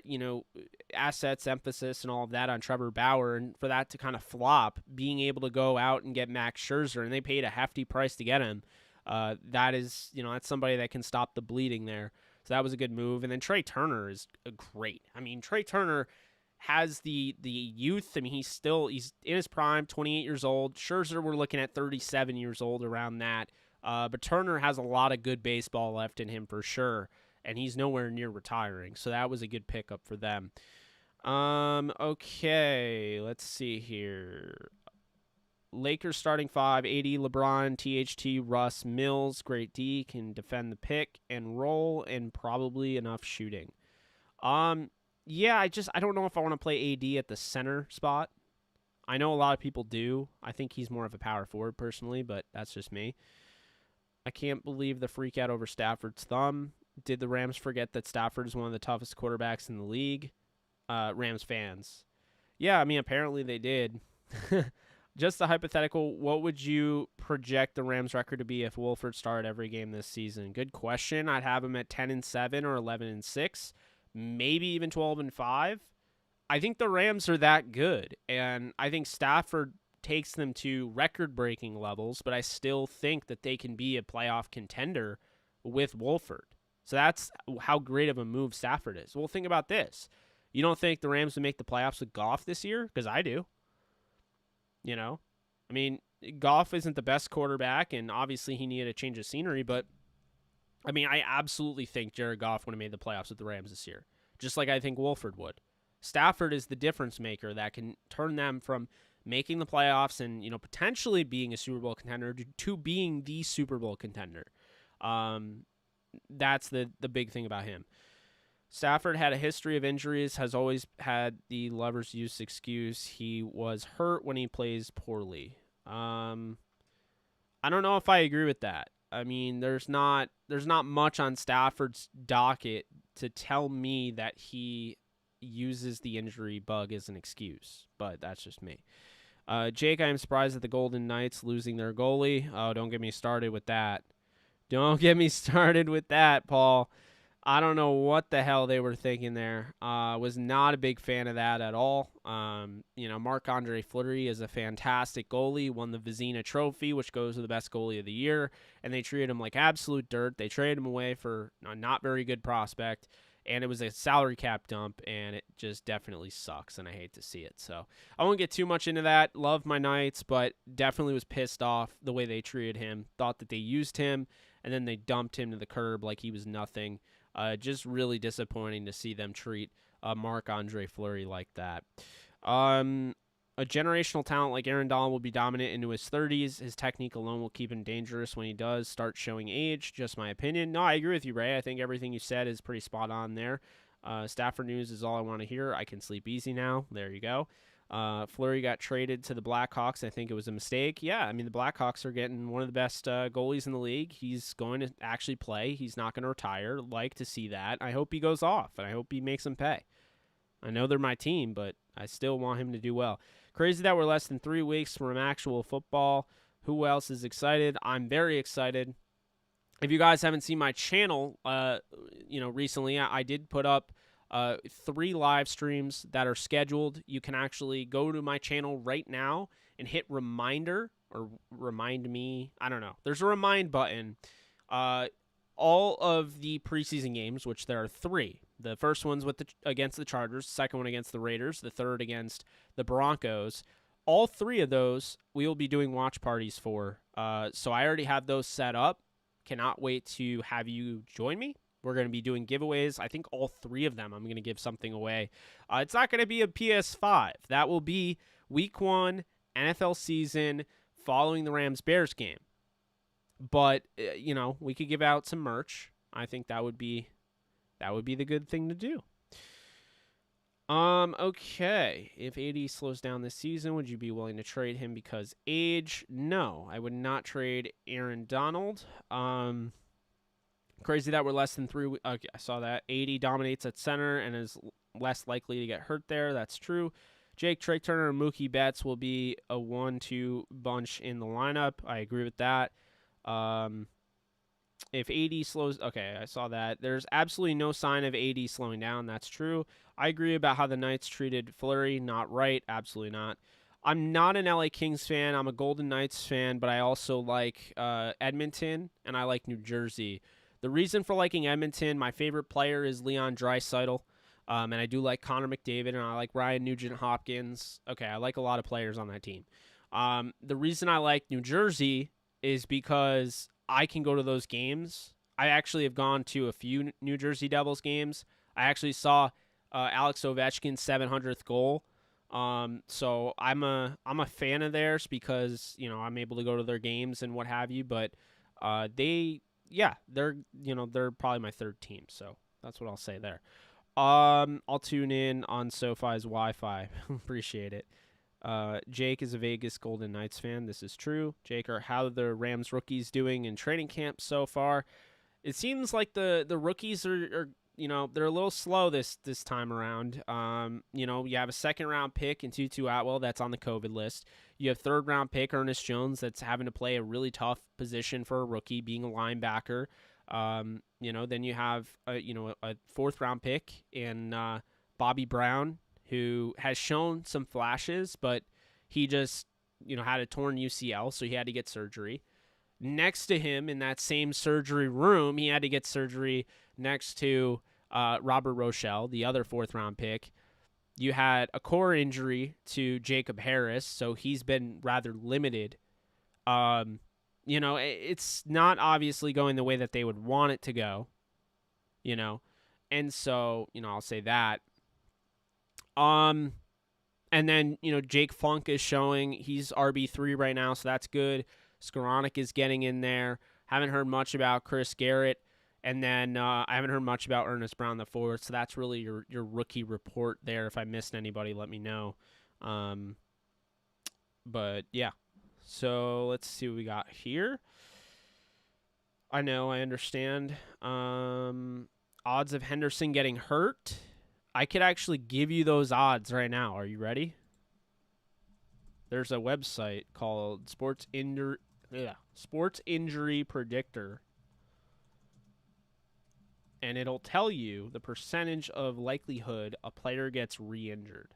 A: assets, emphasis, and all of that on Trevor Bauer. And for that to kind of flop, being able to go out and get Max Scherzer, and they paid a hefty price to get him, that is, that's somebody that can stop the bleeding there. So that was a good move. And then Trey Turner is great. I mean, Trey Turner has the youth. I mean, he's in his prime, 28 years old. Scherzer, we're looking at 37 years old, around that. But Turner has a lot of good baseball left in him for sure, and he's nowhere near retiring. So that was a good pickup for them. Okay, let's see here. Lakers starting 5, AD, LeBron, THT, Russ, Mills, great D, can defend the pick and roll, and probably enough shooting. Yeah, I don't know if I want to play AD at the center spot. I know a lot of people do. I think he's more of a power forward personally, but that's just me. I can't believe the freak out over Stafford's thumb. Did the Rams forget that Stafford is one of the toughest quarterbacks in the league? Rams fans. Yeah, I mean, apparently they did. Just a hypothetical, what would you project the Rams record to be if Wolford started every game this season? Good question. I'd have him at 10-7 or 11-6, maybe even 12-5. I think the Rams are that good, and I think Stafford takes them to record-breaking levels, but I still think that they can be a playoff contender with Wolford. So that's how great of a move Stafford is. Well, think about this. You don't think the Rams would make the playoffs with Goff this year? Because I do. You know, I mean, Goff isn't the best quarterback, and obviously he needed a change of scenery, but I mean, I absolutely think Jared Goff would have made the playoffs with the Rams this year, just like I think Wolford would. Stafford is the difference maker that can turn them from making the playoffs and, you know, potentially being a Super Bowl contender to being the Super Bowl contender. That's the big thing about him. Stafford had a history of injuries, has always had the lover's use excuse. He was hurt when he plays poorly. I don't know if I agree with that. I mean, there's not much on Stafford's docket to tell me that he uses the injury bug as an excuse, but that's just me. Jake, I am surprised at the Golden Knights losing their goalie. Oh, don't get me started with that. Don't get me started with that, Paul. I don't know what the hell they were thinking there. Was not a big fan of that at all. You know, Marc-Andre Fleury is a fantastic goalie, won the Vezina Trophy, which goes to the best goalie of the year, and they treated him like absolute dirt. They traded him away for a not very good prospect, and it was a salary cap dump, and it just definitely sucks, and I hate to see it. So I won't get too much into that. Love my Knights, but definitely was pissed off the way they treated him. Thought that they used him, and then they dumped him to the curb like he was nothing. Just really disappointing to see them treat Marc-Andre Fleury like that. A generational talent like Aaron Donald will be dominant into his 30s. His technique alone will keep him dangerous when he does start showing age. Just my opinion. No, I agree with you, Ray. I think everything you said is pretty spot on there. Stafford news is all I want to hear. I can sleep easy now. There you go. Fleury got traded to the Blackhawks. I think it was a mistake. Yeah, I mean, the Blackhawks are getting one of the best goalies in the league. He's going to actually play. He's not going to retire. Like to see that. I hope he goes off, and I hope he makes them pay. I know they're my team, but I still want him to do well. Crazy that we're less than 3 weeks from actual football. Who else is excited? I'm very excited. If you guys haven't seen my channel, recently, I did put up 3 live streams that are scheduled. You can actually go to my channel right now and hit reminder or remind me. I don't know. There's a remind button. All of the preseason games, which there are 3. The first one's against the Chargers, the second one against the Raiders, the third against the Broncos. All 3 of those we will be doing watch parties for. So I already have those set up. Cannot wait to have you join me. We're going to be doing giveaways. I think all 3 of them I'm going to give something away. It's not going to be a PS5. That will be week 1 NFL season following the Rams-Bears game. But, we could give out some merch. I think that would be the good thing to do. Okay. If AD slows down this season, would you be willing to trade him because age? No, I would not trade Aaron Donald. Crazy that we're less than 3 weeks. Okay, I saw that. 80 dominates at center and is less likely to get hurt there. That's true. Jake, Trey Turner, and Mookie Betts will be a 1-2 bunch in the lineup. I agree with that. If AD slows... Okay, I saw that. There's absolutely no sign of AD slowing down. That's true. I agree about how the Knights treated Fleury. Not right. Absolutely not. I'm not an LA Kings fan. I'm a Golden Knights fan, but I also like Edmonton, and I like New Jersey. The reason for liking Edmonton, my favorite player is Leon Draisaitl, and I do like Connor McDavid, and I like Ryan Nugent-Hopkins. Okay, I like a lot of players on that team. The reason I like New Jersey is because I can go to those games. I actually have gone to a few New Jersey Devils games. I actually saw Alex Ovechkin's 700th goal. So I'm a fan of theirs because, you know, I'm able to go to their games and what have you, but they're probably my third team, so that's what I'll say there. I'll tune in on SoFi's Wi-Fi. Appreciate it. Jake is a Vegas Golden Knights fan. This is true. Jake, how are the Rams rookies doing in training camp so far? It seems like the rookies are they're a little slow this time around. You have a second-round pick in Tutu Atwell that's on the COVID list. You have third-round pick Ernest Jones that's having to play a really tough position for a rookie, being a linebacker. Then you have a fourth-round pick in Bobby Brown, who has shown some flashes, but he just had a torn UCL, so he had to get surgery. Next to him in that same surgery room, he had to get surgery next to Robert Rochelle, the other fourth-round pick. You had a core injury to Jacob Harris, so he's been rather limited. It's not obviously going the way that they would want it to go, and so, I'll say that. And then, Jake Funk is showing he's RB3 right now, so that's good. Skoranek is getting in there. Haven't heard much about Chris Garrett. And then I haven't heard much about Ernest Brown the fourth. So that's really your rookie report there. If I missed anybody, let me know. But yeah. So let's see what we got here. I understand. Odds of Henderson getting hurt. I could actually give you those odds right now. Are you ready? There's a website called Sports Injury Predictor. And it'll tell you the percentage of likelihood a player gets re-injured.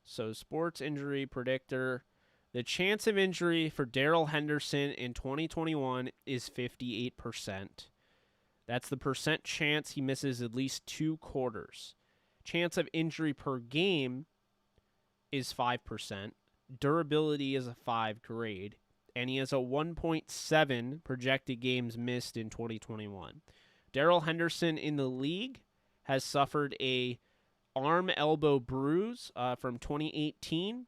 A: So Sports Injury Predictor, the chance of injury for Darrell Henderson in 2021 is 58%. That's the percent chance he misses at least 2 quarters. Chance of injury per game is 5%. Durability is a 5 grade. And he has a 1.7 projected games missed in 2021. Darrell Henderson in the league has suffered a arm-elbow bruise from 2018.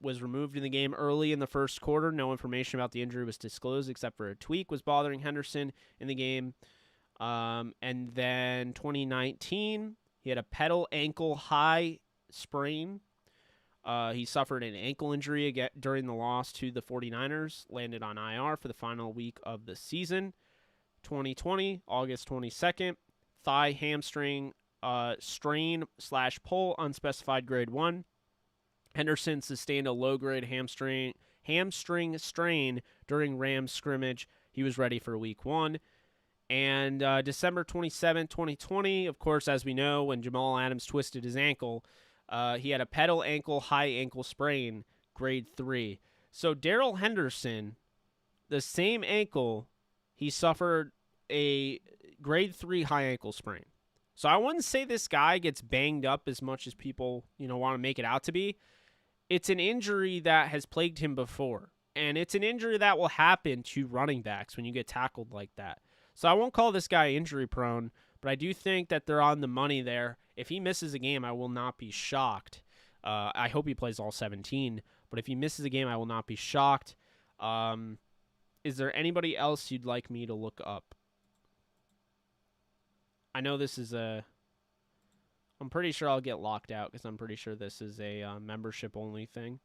A: Was removed in the game early in the first quarter. No information about the injury was disclosed except for a tweak was bothering Henderson in the game. And then 2019, he had a pedal ankle high sprain. He suffered an ankle injury again during the loss to the 49ers, landed on IR for the final week of the season. 2020, August 22nd, thigh hamstring strain/pull, unspecified grade 1. Henderson sustained a low-grade hamstring strain during Rams scrimmage. He was ready for week 1. And December 27, 2020, of course, as we know, when Jamal Adams twisted his ankle, he had a pedal ankle, high ankle sprain, grade 3. So Darrell Henderson, the same ankle, he suffered a grade 3 high ankle sprain. So I wouldn't say this guy gets banged up as much as people, want to make it out to be. It's an injury that has plagued him before. And it's an injury that will happen to running backs when you get tackled like that. So I won't call this guy injury prone, but I do think that they're on the money there. If he misses a game, I will not be shocked. I hope he plays all 17, but if he misses a game, I will not be shocked. Is there anybody else you'd like me to look up? I know this is I'm pretty sure I'll get locked out because I'm pretty sure this is a membership-only thing.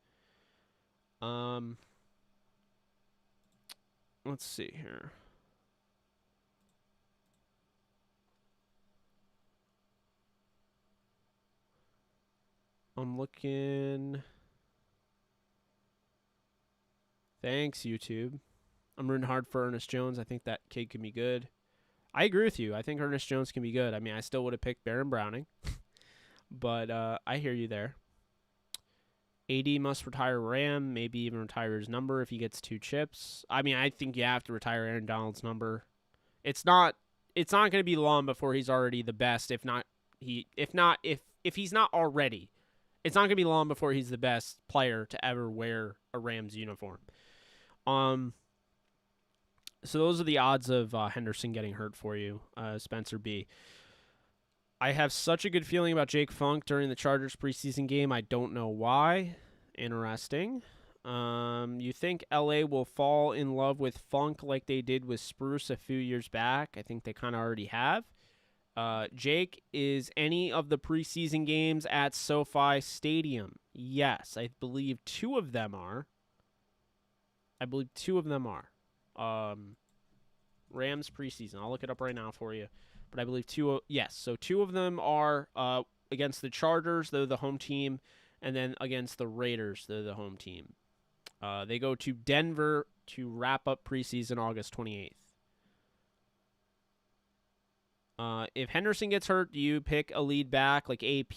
A: Let's see here. I'm looking. Thanks, YouTube. I'm rooting hard for Ernest Jones. I think that kid can be good. I agree with you. I think Ernest Jones can be good. I mean, I still would have picked Baron Browning. But I hear you there. AD must retire Ram, maybe even retire his number if he gets 2 chips. I mean, I think you have to retire Aaron Donald's number. It's not going to be long before he's already the best, if he's not already. It's not going to be long before he's the best player to ever wear a Rams uniform. So those are the odds of Henderson getting hurt for you, Spencer B. I have such a good feeling about Jake Funk during the Chargers preseason game. I don't know why. Interesting. You think LA will fall in love with Funk like they did with Spruce a few years back? I think they kind of already have. Jake, is any of the preseason games at SoFi Stadium? Yes, I believe 2 of them are. Rams preseason. I'll look it up right now for you. But I believe 2. Yes, so 2 of them are against the Chargers. They're the home team. And then against the Raiders, they're the home team. They go to Denver to wrap up preseason August 28th. If Henderson gets hurt, do you pick a lead back like AP,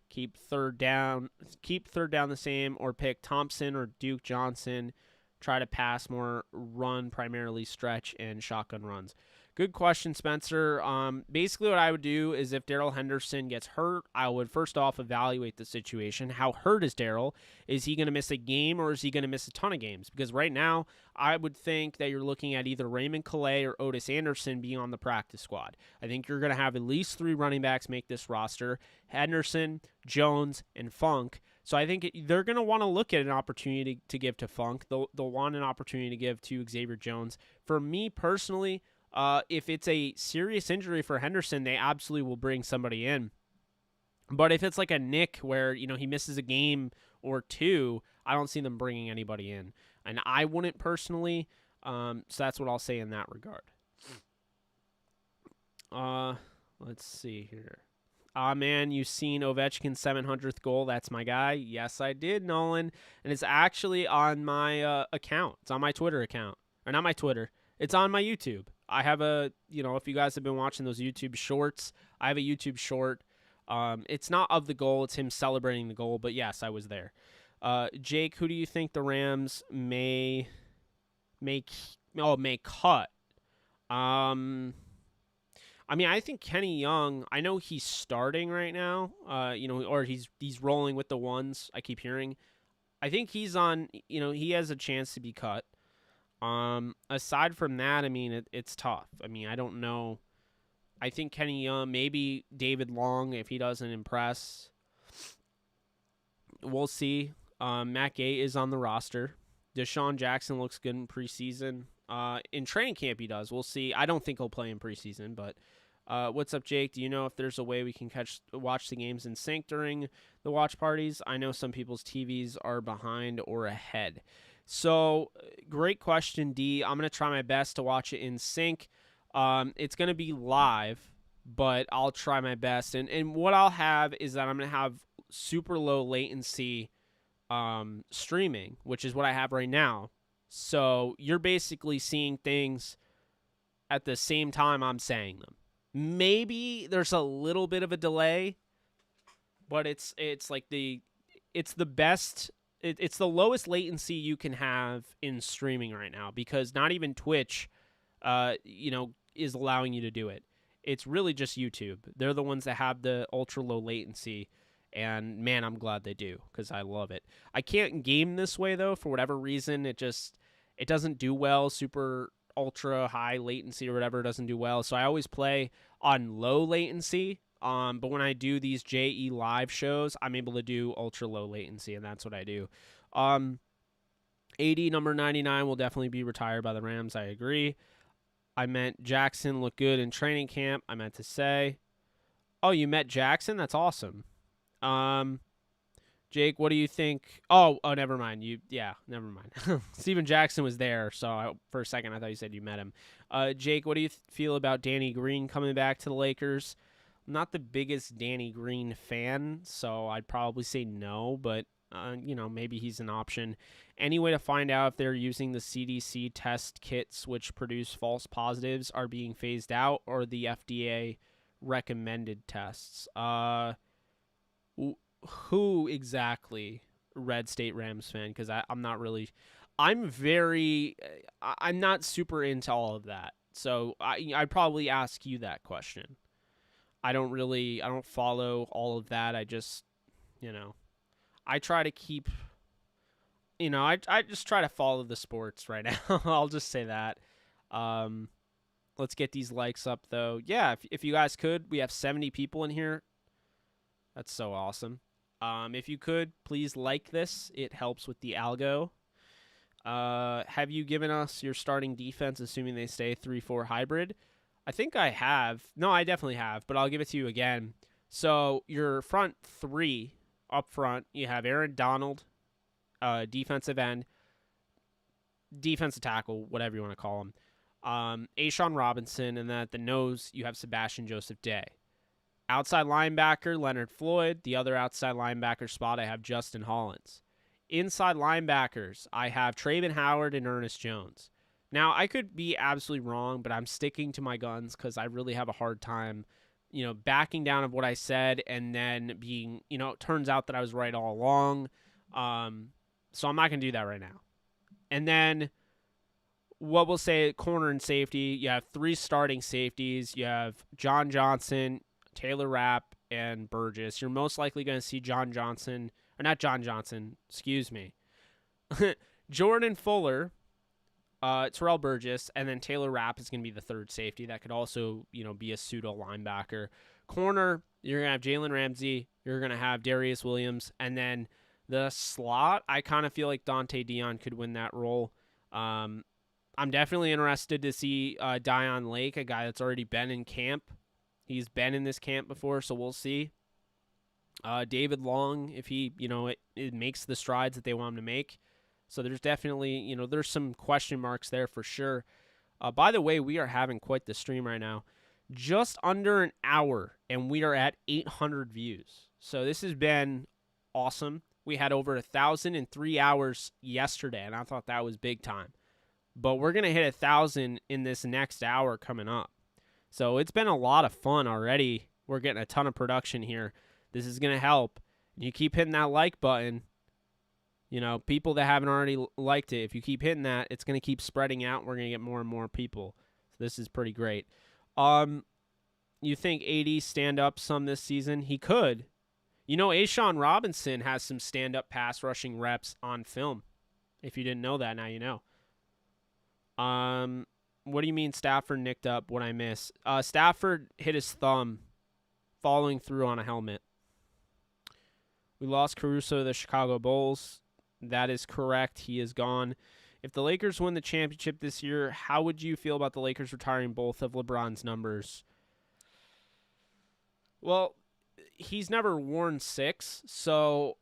A: keep third down the same, or pick Thompson or Duke Johnson, try to pass more, run primarily stretch and shotgun runs? Good question, Spencer. Basically what I would do is if Darrell Henderson gets hurt, I would first off evaluate the situation. How hurt is Darrell? Is he going to miss a game or is he going to miss a ton of games? Because right now, I would think that you're looking at either Raymond Calais or Otis Anderson being on the practice squad. I think you're going to have at least 3 running backs make this roster: Henderson, Jones, and Funk. So I think they're going to want to look at an opportunity to give to Funk. They'll want an opportunity to give to Xavier Jones. For me personally, if it's a serious injury for Henderson, they absolutely will bring somebody in. But if it's like a Nick where, he misses a game or 2, I don't see them bringing anybody in. And I wouldn't personally. So that's what I'll say in that regard. Let's see here. Man, you seen Ovechkin's 700th goal? That's my guy. Yes, I did, Nolan. And it's actually on my account. It's on my Twitter account. Or not my Twitter. It's on my YouTube. I have if you guys have been watching those YouTube shorts, I have a YouTube short. It's not of the goal. It's him celebrating the goal. But, yes, I was there. Jake, who do you think the Rams may cut? I think Kenny Young, I know he's starting right now, or he's rolling with the ones I keep hearing. I think he's on, he has a chance to be cut. Aside from that, it's tough. I don't know. I think Kenny Young, maybe David Long, if he doesn't impress. We'll see. Matt Gay is on the roster. Deshaun Jackson looks good in preseason. In training camp, he does. We'll see. I don't think he'll play in preseason, but what's up, Jake? Do you know if there's a way we can watch the games in sync during the watch parties? I know some people's TVs are behind or ahead. So, great question, D. I'm going to try my best to watch it in sync. It's going to be live, but I'll try my best. And what I'll have is that I'm going to have super low latency streaming, which is what I have right now. So, you're basically seeing things at the same time I'm saying them. Maybe there's a little bit of a delay, but it's the best. It's the lowest latency you can have in streaming right now, because not even Twitch, is allowing you to do it. It's really just YouTube. They're the ones that have the ultra low latency, and man, I'm glad they do, because I love it. I can't game this way though, for whatever reason. It doesn't do well. Super ultra high latency or whatever doesn't do well. So I always play on low latency. But when I do these JE live shows, I'm able to do ultra low latency, and that's what I do. AD number 99 will definitely be retired by the Rams. I agree. I meant Jackson looked good in training camp. I meant to say. Oh, you met Jackson? That's awesome. Jake, what do you think? Oh, never mind. Never mind. Steven Jackson was there, so for a second I thought you said you met him. Jake, what do you feel about Danny Green coming back to the Lakers? I'm not the biggest Danny Green fan, so I'd probably say no, but maybe he's an option. Any way to find out if they're using the CDC test kits, which produce false positives, are being phased out, or the FDA recommended tests? Who exactly Red State Rams fan because I'm not really. I'm not super into all of that. So I'd probably ask you that question. I don't follow all of that. I just, I try to keep, I just try to follow the sports right now. I'll just say that. Let's get these likes up, though. Yeah, if you guys could, we have 70 people in here. That's so awesome. If you could, please like this. It helps with the algo. Have you given us your starting defense, assuming they stay 3-4 hybrid? I think I have. No, I definitely have, but I'll give it to you again. So your front three up front, you have Aaron Donald, defensive end, defensive tackle, whatever you want to call him. A'Shawn Robinson, and then at the nose, you have Sebastian Joseph Day. Outside linebacker, Leonard Floyd. The other outside linebacker spot, I have Justin Hollins. Inside linebackers, I have Dwight Howard and Ernest Jones. Now, I could be absolutely wrong, but I'm sticking to my guns because I really have a hard time, backing down of what I said and then being, it turns out that I was right all along. So I'm not going to do that right now. And then what we'll say, corner and safety, you have 3 starting safeties. You have John Johnson, Taylor Rapp, and Burgess. You're most likely going to see Jordan Fuller, Terrell Burgess, and then Taylor Rapp is going to be the third safety. That could also, be a pseudo linebacker. Corner, you're going to have Jalen Ramsey. You're going to have Darius Williams. And then the slot, I kind of feel like Dante Dion could win that role. I'm definitely interested to see Dion Lake, a guy that's already been in camp. He's been in this camp before, so we'll see. David Long, if he, it makes the strides that they want him to make. So there's definitely, there's some question marks there for sure. By the way, we are having quite the stream right now. Just under an hour, and we are at 800 views. So this has been awesome. We had over 1,000 in 3 hours yesterday, and I thought that was big time. But we're going to hit 1,000 in this next hour coming up. So it's been a lot of fun already. We're getting a ton of production here. This is going to help. You keep hitting that like button. People that haven't already liked it, if you keep hitting that, it's going to keep spreading out. We're going to get more and more people. So this is pretty great. You think AD stand up some this season? He could. A'Shawn Robinson has some stand-up pass rushing reps on film. If you didn't know that, now you know. What do you mean Stafford nicked up? What I miss? Stafford hit his thumb following through on a helmet. We lost Caruso to the Chicago Bulls. That is correct. He is gone. If the Lakers win the championship this year, how would you feel about the Lakers retiring both of LeBron's numbers? Well, he's never worn 6, so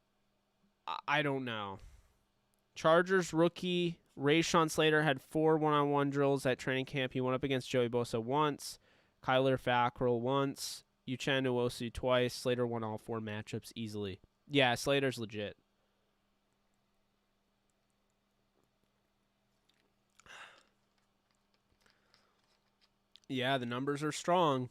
A: I don't know. Chargers rookie Rashawn Slater had 4 one-on-one drills at training camp. He went up against Joey Bosa once, Kyler Fackrell once, Uchenna Nwosu twice. Slater won all 4 matchups easily. Yeah, Slater's legit. Yeah, the numbers are strong.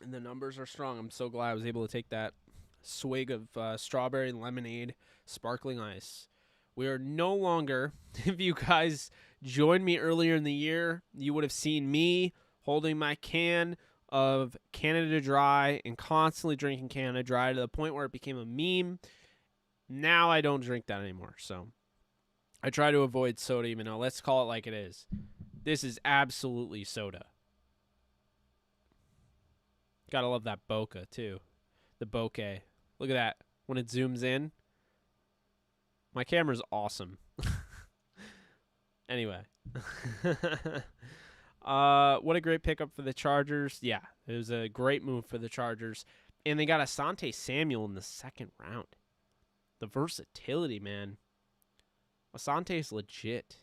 A: I'm so glad I was able to take that swig of strawberry lemonade sparkling ice. We are no longer, if you guys joined me earlier in the year, you would have seen me holding my can of Canada Dry and constantly drinking Canada Dry to the point where it became a meme. Now I don't drink that anymore, so I try to avoid soda even though, let's call it like it is. This is absolutely soda. Gotta love that bokeh, too. The bokeh. Look at that. When it zooms in. My camera's awesome. Anyway. What a great pickup for the Chargers. Yeah, it was a great move for the Chargers. And they got Asante Samuel in the 2nd round. The versatility, man. Asante's legit.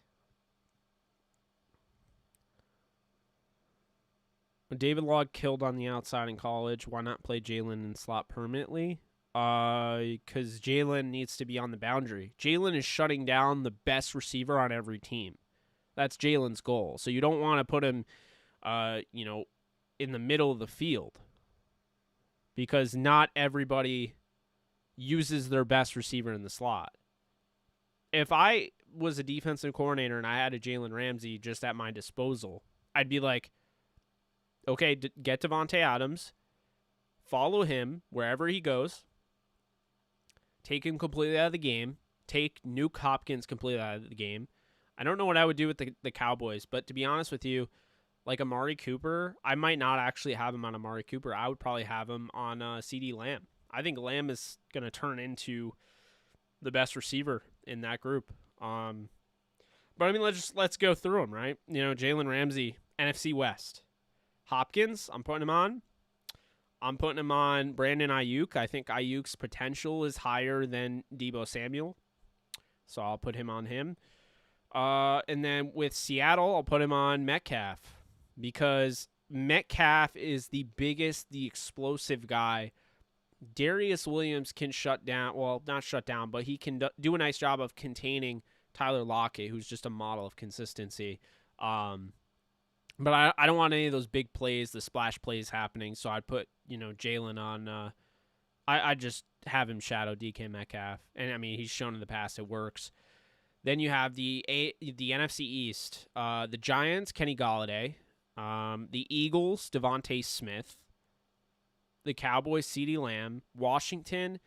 A: David Logg killed on the outside in college. Why not play Jalen in slot permanently? Because Jalen needs to be on the boundary. Jalen is shutting down the best receiver on every team. That's Jalen's goal. So you don't want to put him, in the middle of the field. Because not everybody uses their best receiver in the slot. If I was a defensive coordinator and I had a Jalen Ramsey just at my disposal, I'd be like, okay, get Devontae Adams, follow him wherever he goes, take him completely out of the game, take Nuke Hopkins completely out of the game. I don't know what I would do with the Cowboys, but to be honest with you, like Amari Cooper, I might not actually have him on Amari Cooper. I would probably have him on CeeDee Lamb. I think Lamb is going to turn into the best receiver in that group. But I mean, let's go through them, right? You know, Jalen Ramsey, NFC West. Hopkins, I'm putting him on. I'm putting him on Brandon Ayuk. I think Ayuk's potential is higher than Deebo Samuel, so I'll put him on him. And then with Seattle, I'll put him on Metcalf because Metcalf is the biggest, the explosive guy. Darius Williams can shut down, well, not shut down, but he can do a nice job of containing Tyler Lockett, who's just a model of consistency. But I don't want any of those big plays, the splash plays happening, so I'd put, you know, Jalen on. I'd just have him shadow DK Metcalf. And, I mean, he's shown in the past it works. Then you have the NFC East. The Giants, Kenny Golladay. The Eagles, Devontae Smith. The Cowboys, CeeDee Lamb. Washington,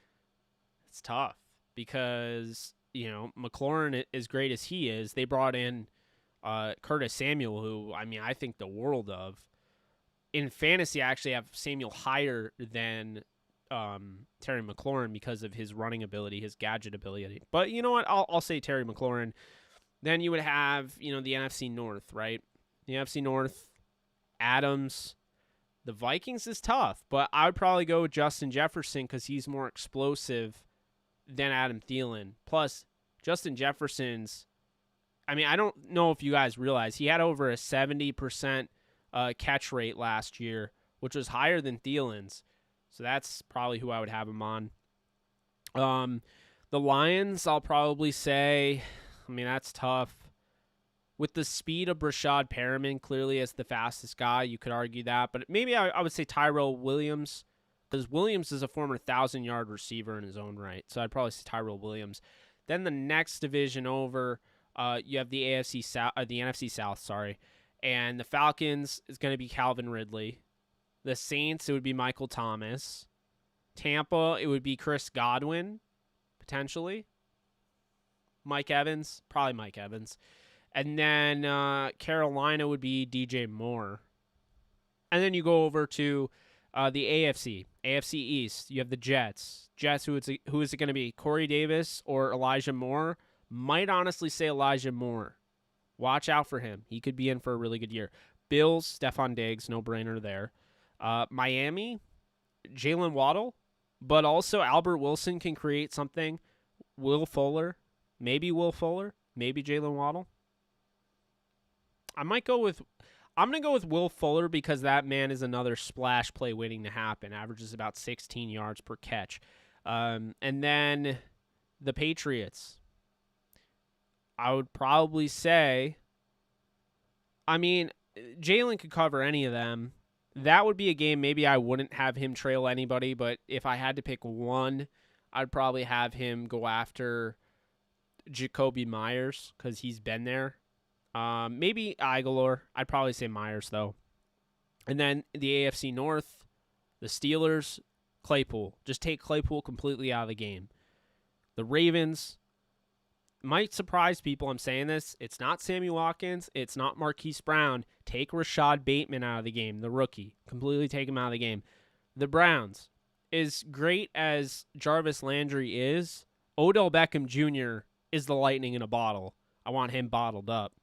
A: it's tough because, you know, McLaurin, as great as he is, they brought in Curtis Samuel, who, I mean, I think the world of. In fantasy, I actually have Samuel higher than Terry McLaurin because of his running ability, his gadget ability. But you know what? I'll say Terry McLaurin. Then you would have, you know, the NFC North, right? The NFC North, Adams. The Vikings is tough, but I would probably go with Justin Jefferson because he's more explosive than Adam Thielen. Plus, Justin Jefferson's, I mean, I don't know if you guys realize, he had over a 70% catch rate last year, which was higher than Thielen's. So that's probably who I would have him on. The Lions, I'll probably say, I mean, that's tough. With the speed of Brashad Perriman, clearly as the fastest guy, you could argue that. But maybe I would say Tyrell Williams, because Williams is a former 1,000-yard receiver in his own right. So I'd probably say Tyrell Williams. Then the next division over, you have the NFC South, sorry. And the Falcons is going to be Calvin Ridley. The Saints, it would be Michael Thomas. Tampa, it would be Chris Godwin, potentially. Mike Evans, probably Mike Evans. And then Carolina would be DJ Moore. And then you go over to the AFC East. You have the Jets. Who is it going to be? Corey Davis or Elijah Moore? Might honestly say Elijah Moore. Watch out for him. He could be in for a really good year. Bills, Stephon Diggs, no-brainer there. Miami, Jalen Waddle. But also Albert Wilson can create something. Will Fuller, maybe Jalen Waddle. I'm going to go with Will Fuller because that man is another splash play waiting to happen. Averages about 16 yards per catch. And then the Patriots. I would probably say, I mean, Jalen could cover any of them. That would be a game maybe I wouldn't have him trail anybody, but if I had to pick one, I'd probably have him go after Jacoby Myers because he's been there. Maybe Aguilar. I'd probably say Myers, though. And then the AFC North, the Steelers, Claypool. Just take Claypool completely out of the game. The Ravens, might surprise people I'm saying this. It's not Sammy Watkins. It's not Marquise Brown. Take Rashad Bateman out of the game, the rookie. Completely take him out of the game. The Browns, as great as Jarvis Landry is, Odell Beckham Jr. is the lightning in a bottle. I want him bottled up.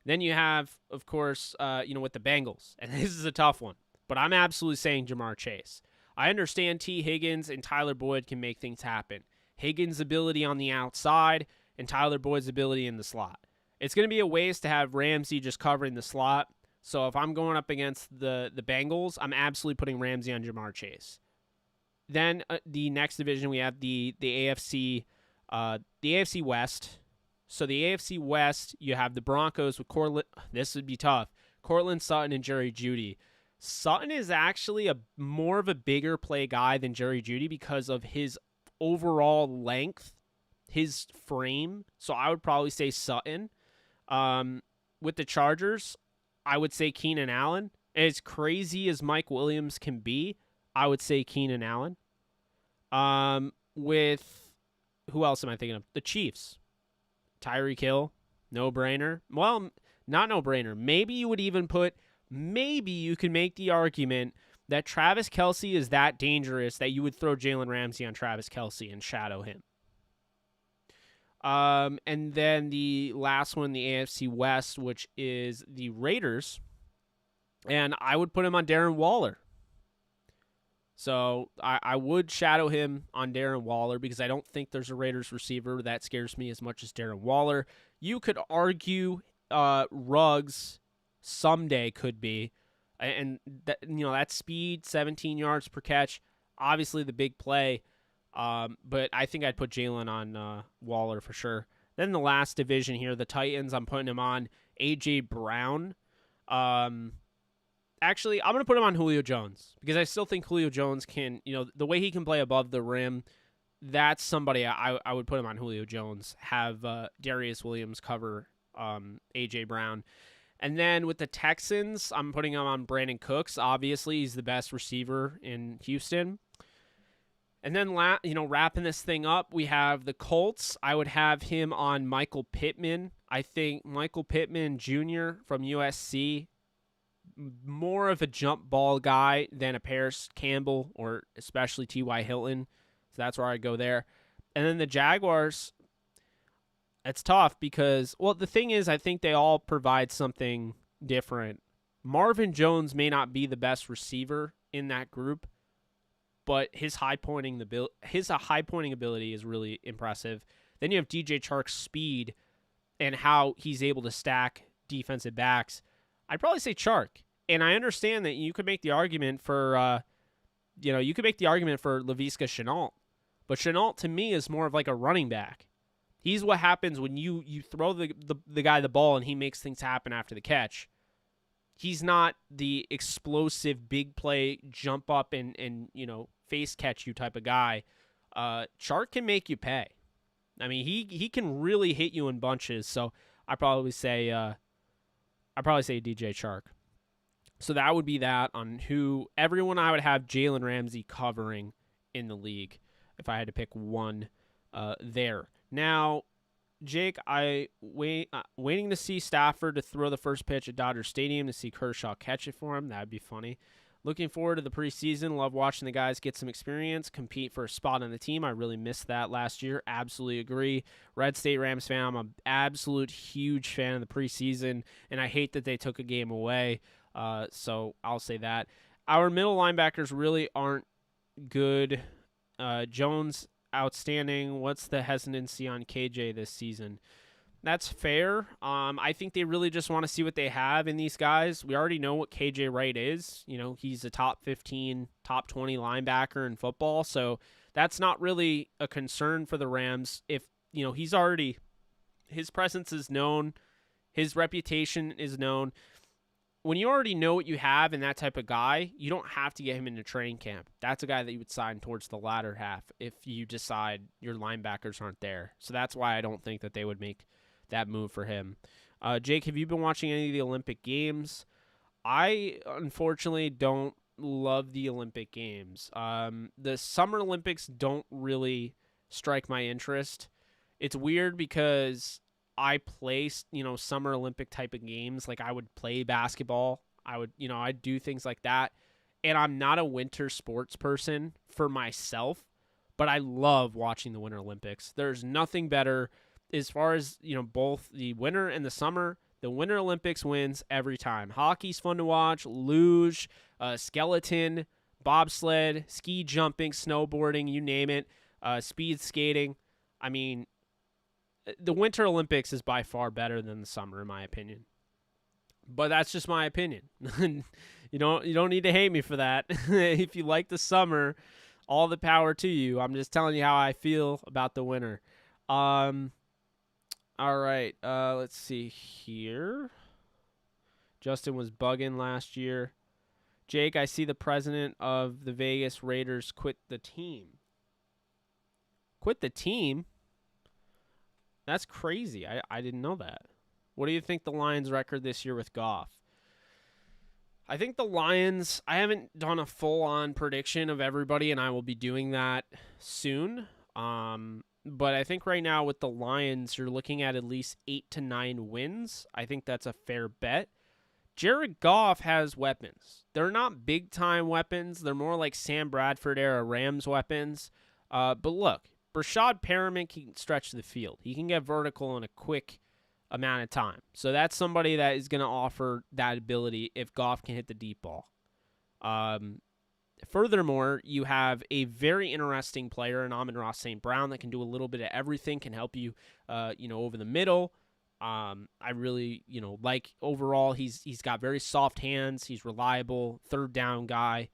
A: Then you have, of course, with the Bengals. And this is a tough one. But I'm absolutely saying Jamar Chase. I understand T. Higgins and Tyler Boyd can make things happen. Higgins' ability on the outside and Tyler Boyd's ability in the slot. It's going to be a waste to have Ramsey just covering the slot. So if I'm going up against the Bengals, I'm absolutely putting Ramsey on Jamar Chase. Then the next division, we have the AFC West. So the AFC West, you have the Broncos with Cortland. This would be tough. Cortland Sutton and Jerry Jeudy. Sutton is actually more of a bigger play guy than Jerry Jeudy because of his overall length, his frame. So I would probably say Sutton. With the Chargers, I would say Keenan Allen. As crazy as Mike Williams can be, I would say Keenan Allen. With who else am I thinking of? The Chiefs. Tyreek Hill, no-brainer. Well, not no-brainer. Maybe you can make the argument that Travis Kelce is that dangerous that you would throw Jalen Ramsey on Travis Kelce and shadow him. And then the last one, the AFC West, which is the Raiders. And I would put him on Darren Waller. So I would shadow him on Darren Waller because I don't think there's a Raiders receiver that scares me as much as Darren Waller. You could argue Ruggs someday could be. And that speed, 17 yards per catch, obviously the big play. But I think I'd put Jalen on Waller for sure. Then the last division here, the Titans, I'm putting him on A.J. Brown. Actually, I'm going to put him on Julio Jones because I still think Julio Jones can, the way he can play above the rim, that's somebody I would put him on Julio Jones, have Darius Williams cover A.J. Brown. And then with the Texans, I'm putting him on Brandon Cooks. Obviously, he's the best receiver in Houston. And then, wrapping this thing up, we have the Colts. I would have him on Michael Pittman. I think Michael Pittman Jr. from USC, more of a jump ball guy than a Paris Campbell or especially T.Y. Hilton. So that's where I go there. And then the Jaguars, it's tough because, the thing is, I think they all provide something different. Marvin Jones may not be the best receiver in that group, but his high pointing ability is really impressive. Then you have DJ Chark's speed and how he's able to stack defensive backs. I'd probably say Chark. And I understand that you could make the argument for, Laviska Shenault. But Shenault, to me, is more of like a running back. He's what happens when you throw the guy the ball and he makes things happen after the catch. He's not the explosive, big play, jump up and face catch you type of guy. Chark can make you pay. I mean, he can really hit you in bunches. So I'd probably say DJ Chark. So that would be that on who everyone I would have Jalen Ramsey covering in the league if I had to pick one there. Now, Jake, waiting to see Stafford to throw the first pitch at Dodger Stadium to see Kershaw catch it for him. That would be funny. Looking forward to the preseason. Love watching the guys get some experience, compete for a spot on the team. I really missed that last year. Absolutely agree. Red State Rams fan. I'm an absolute huge fan of the preseason, and I hate that they took a game away. So I'll say that. Our middle linebackers really aren't good. Jones, outstanding. What's the hesitancy on KJ this season? That's fair. I think they really just want to see what they have in these guys. We already know what KJ Wright is. He's a top 15, top 20 linebacker in football. So that's not really a concern for the Rams. If, he's already, his presence is known, his reputation is known. When you already know what you have in that type of guy, you don't have to get him into training camp. That's a guy that you would sign towards the latter half if you decide your linebackers aren't there. So that's why I don't think that they would make that move for him. Jake, have you been watching any of the Olympic Games? I, unfortunately, don't love the Olympic Games. The Summer Olympics don't really strike my interest. It's weird because I play, Summer Olympic type of games. Like I would play basketball. I'd do things like that. And I'm not a winter sports person for myself, but I love watching the Winter Olympics. There's nothing better as far as, both the winter and the summer. The Winter Olympics wins every time. Hockey's fun to watch, luge, skeleton, bobsled, ski jumping, snowboarding, you name it, speed skating. I mean, the Winter Olympics is by far better than the summer, in my opinion. But that's just my opinion. You don't need to hate me for that. If you like the summer, all the power to you. I'm just telling you how I feel about the winter. All right, let's see here. Justin was bugging last year. Jake, I see the president of the Vegas Raiders quit the team. Quit the team? That's crazy. I didn't know that. What do you think the Lions' record this year with Goff? I think the Lions, I haven't done a full-on prediction of everybody, and I will be doing that soon. But I think right now with the Lions, you're looking at least 8 to 9 wins. I think that's a fair bet. Jared Goff has weapons. They're not big-time weapons. They're more like Sam Bradford-era Rams weapons. But look, Brashad Perriman can stretch the field. He can get vertical in a quick amount of time. So that's somebody that is going to offer that ability if Goff can hit the deep ball. Furthermore, you have a very interesting player in Amon-Ra St. Brown that can do a little bit of everything, can help you, over the middle. I really, like overall, he's got very soft hands. He's reliable, third down guy.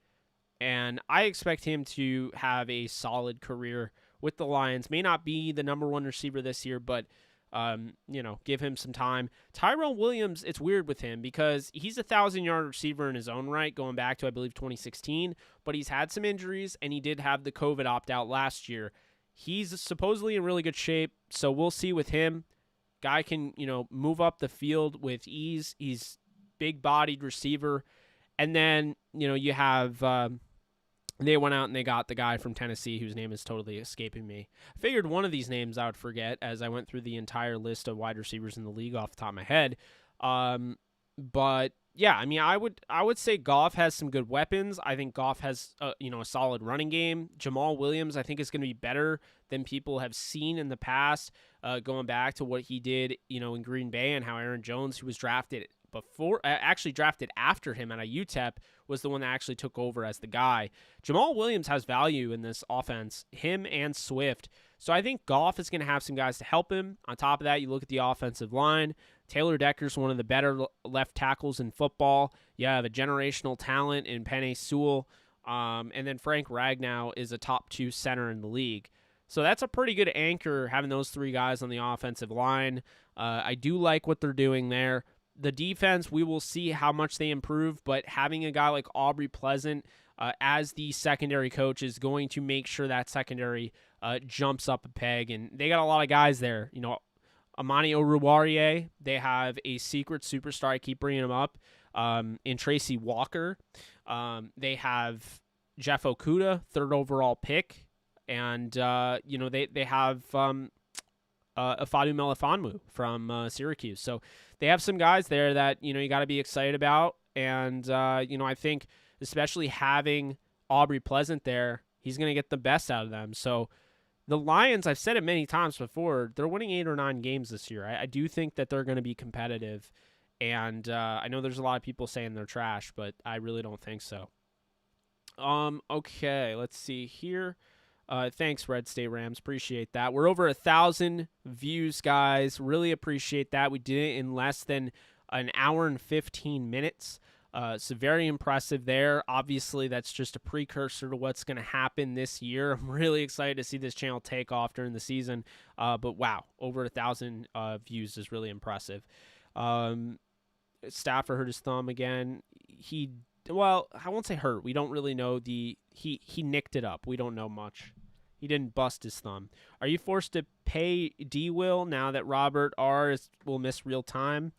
A: And I expect him to have a solid career with the Lions. May not be the number one receiver this year, but give him some time. Tyrell Williams, it's weird with him because he's a 1,000-yard receiver in his own right, going back to, I believe, 2016, but he's had some injuries, and he did have the COVID opt-out last year. He's supposedly in really good shape, so we'll see with him. Guy can, move up the field with ease. He's big-bodied receiver. And then, you have they went out and they got the guy from Tennessee whose name is totally escaping me. I figured one of these names I would forget as I went through the entire list of wide receivers in the league off the top of my head. But yeah, I mean, I would say Goff has some good weapons. I think Goff has a solid running game. Jamal Williams, I think, is going to be better than people have seen in the past, going back to what he did, in Green Bay and how Aaron Jones, who was drafted after him at a UTEP, was the one that actually took over as the guy. Jamal Williams has value in this offense, him and Swift. So I think Goff is going to have some guys to help him. On top of that, you look at the offensive line. Taylor Decker's one of the better left tackles in football. You have a generational talent in Penei Sewell. And then Frank Ragnow is a top 2 center in the league. So that's a pretty good anchor, having those 3 guys on the offensive line. I do like what they're doing there. The defense, we will see how much they improve, but having a guy like Aubrey Pleasant as the secondary coach is going to make sure that secondary jumps up a peg. And they got a lot of guys there. Amani Oruwariye, they have a secret superstar. I keep bringing him up in Tracy Walker. They have Jeff Okudah, 3rd overall pick. And, they have Ifeatu Melifonwu from Syracuse. So they have some guys there that, you got to be excited about. And, I think especially having Aubrey Pleasant there, he's going to get the best out of them. So the Lions, I've said it many times before, they're winning 8 or 9 games this year. I do think that they're going to be competitive. And I know there's a lot of people saying they're trash, but I really don't think so. Okay, let's see here. Thanks, Red State Rams. Appreciate that. We're over 1,000 views, guys. Really appreciate that. We did it in less than an hour and 15 minutes. So very impressive there. Obviously, that's just a precursor to what's going to happen this year. I'm really excited to see this channel take off during the season. But wow, over 1,000 views is really impressive. Stafford hurt his thumb again. Well, I won't say hurt. We don't really know he nicked it up. We don't know much. He didn't bust his thumb. Are you forced to pay D-Will now that Robert R. will miss real time?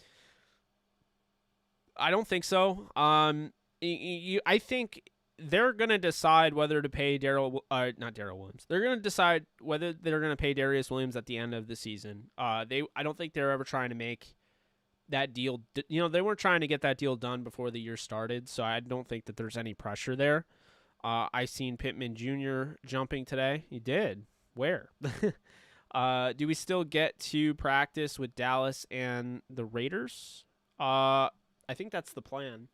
A: I don't think so. I think they're going to decide whether to pay not Darrell Williams. They're going to decide whether they're going to pay Darius Williams at the end of the season. I don't think they're ever trying to make that deal. They weren't trying to get that deal done before the year started, so I don't think that there's any pressure there. I seen Pittman Jr. jumping today. He did. Where? Do we still get to practice with Dallas and the Raiders? I think that's the plan.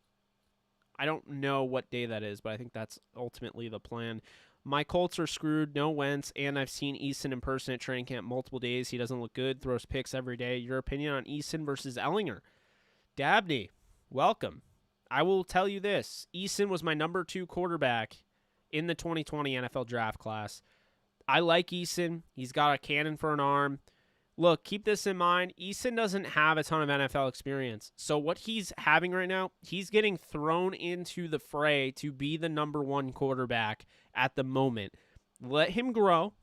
A: I don't know what day that is, but I think that's ultimately the plan. My Colts are screwed. No Wentz, and I've seen Eason in person at training camp multiple days. He doesn't look good. Throws picks every day. Your opinion on Eason versus Ellinger? Dabney, welcome. I will tell you this. Eason was my number 2 quarterback in the 2020 NFL draft class. I like Eason. He's got a cannon for an arm. Look, keep this in mind. Eason doesn't have a ton of NFL experience. So what he's having right now, he's getting thrown into the fray to be the number 1 quarterback at the moment. Let him grow.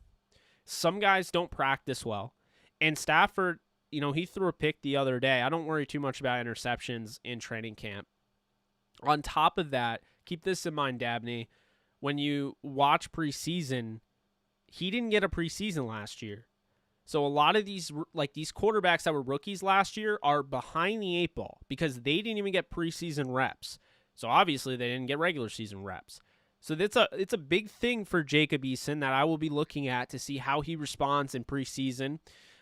A: Some guys don't practice well. And Stafford, he threw a pick the other day. I don't worry too much about interceptions in training camp. On top of that, keep this in mind, Dabney, when you watch preseason, he didn't get a preseason last year. So a lot of these quarterbacks that were rookies last year are behind the 8 ball because they didn't even get preseason reps. So obviously they didn't get regular season reps. So it's a big thing for Jacob Eason that I will be looking at to see how he responds in preseason.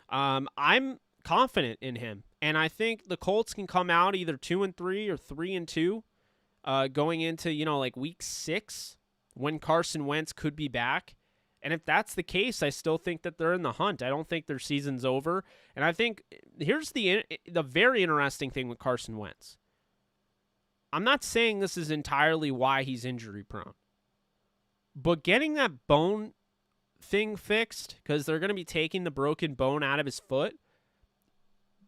A: I'm confident in him, and I think the Colts can come out either 2-3 or 3-2 going into week 6 when Carson Wentz could be back. And if that's the case, I still think that they're in the hunt. I don't think their season's over. And I think here's the very interesting thing with Carson Wentz. I'm not saying this is entirely why he's injury prone. But getting that bone thing fixed, because they're going to be taking the broken bone out of his foot,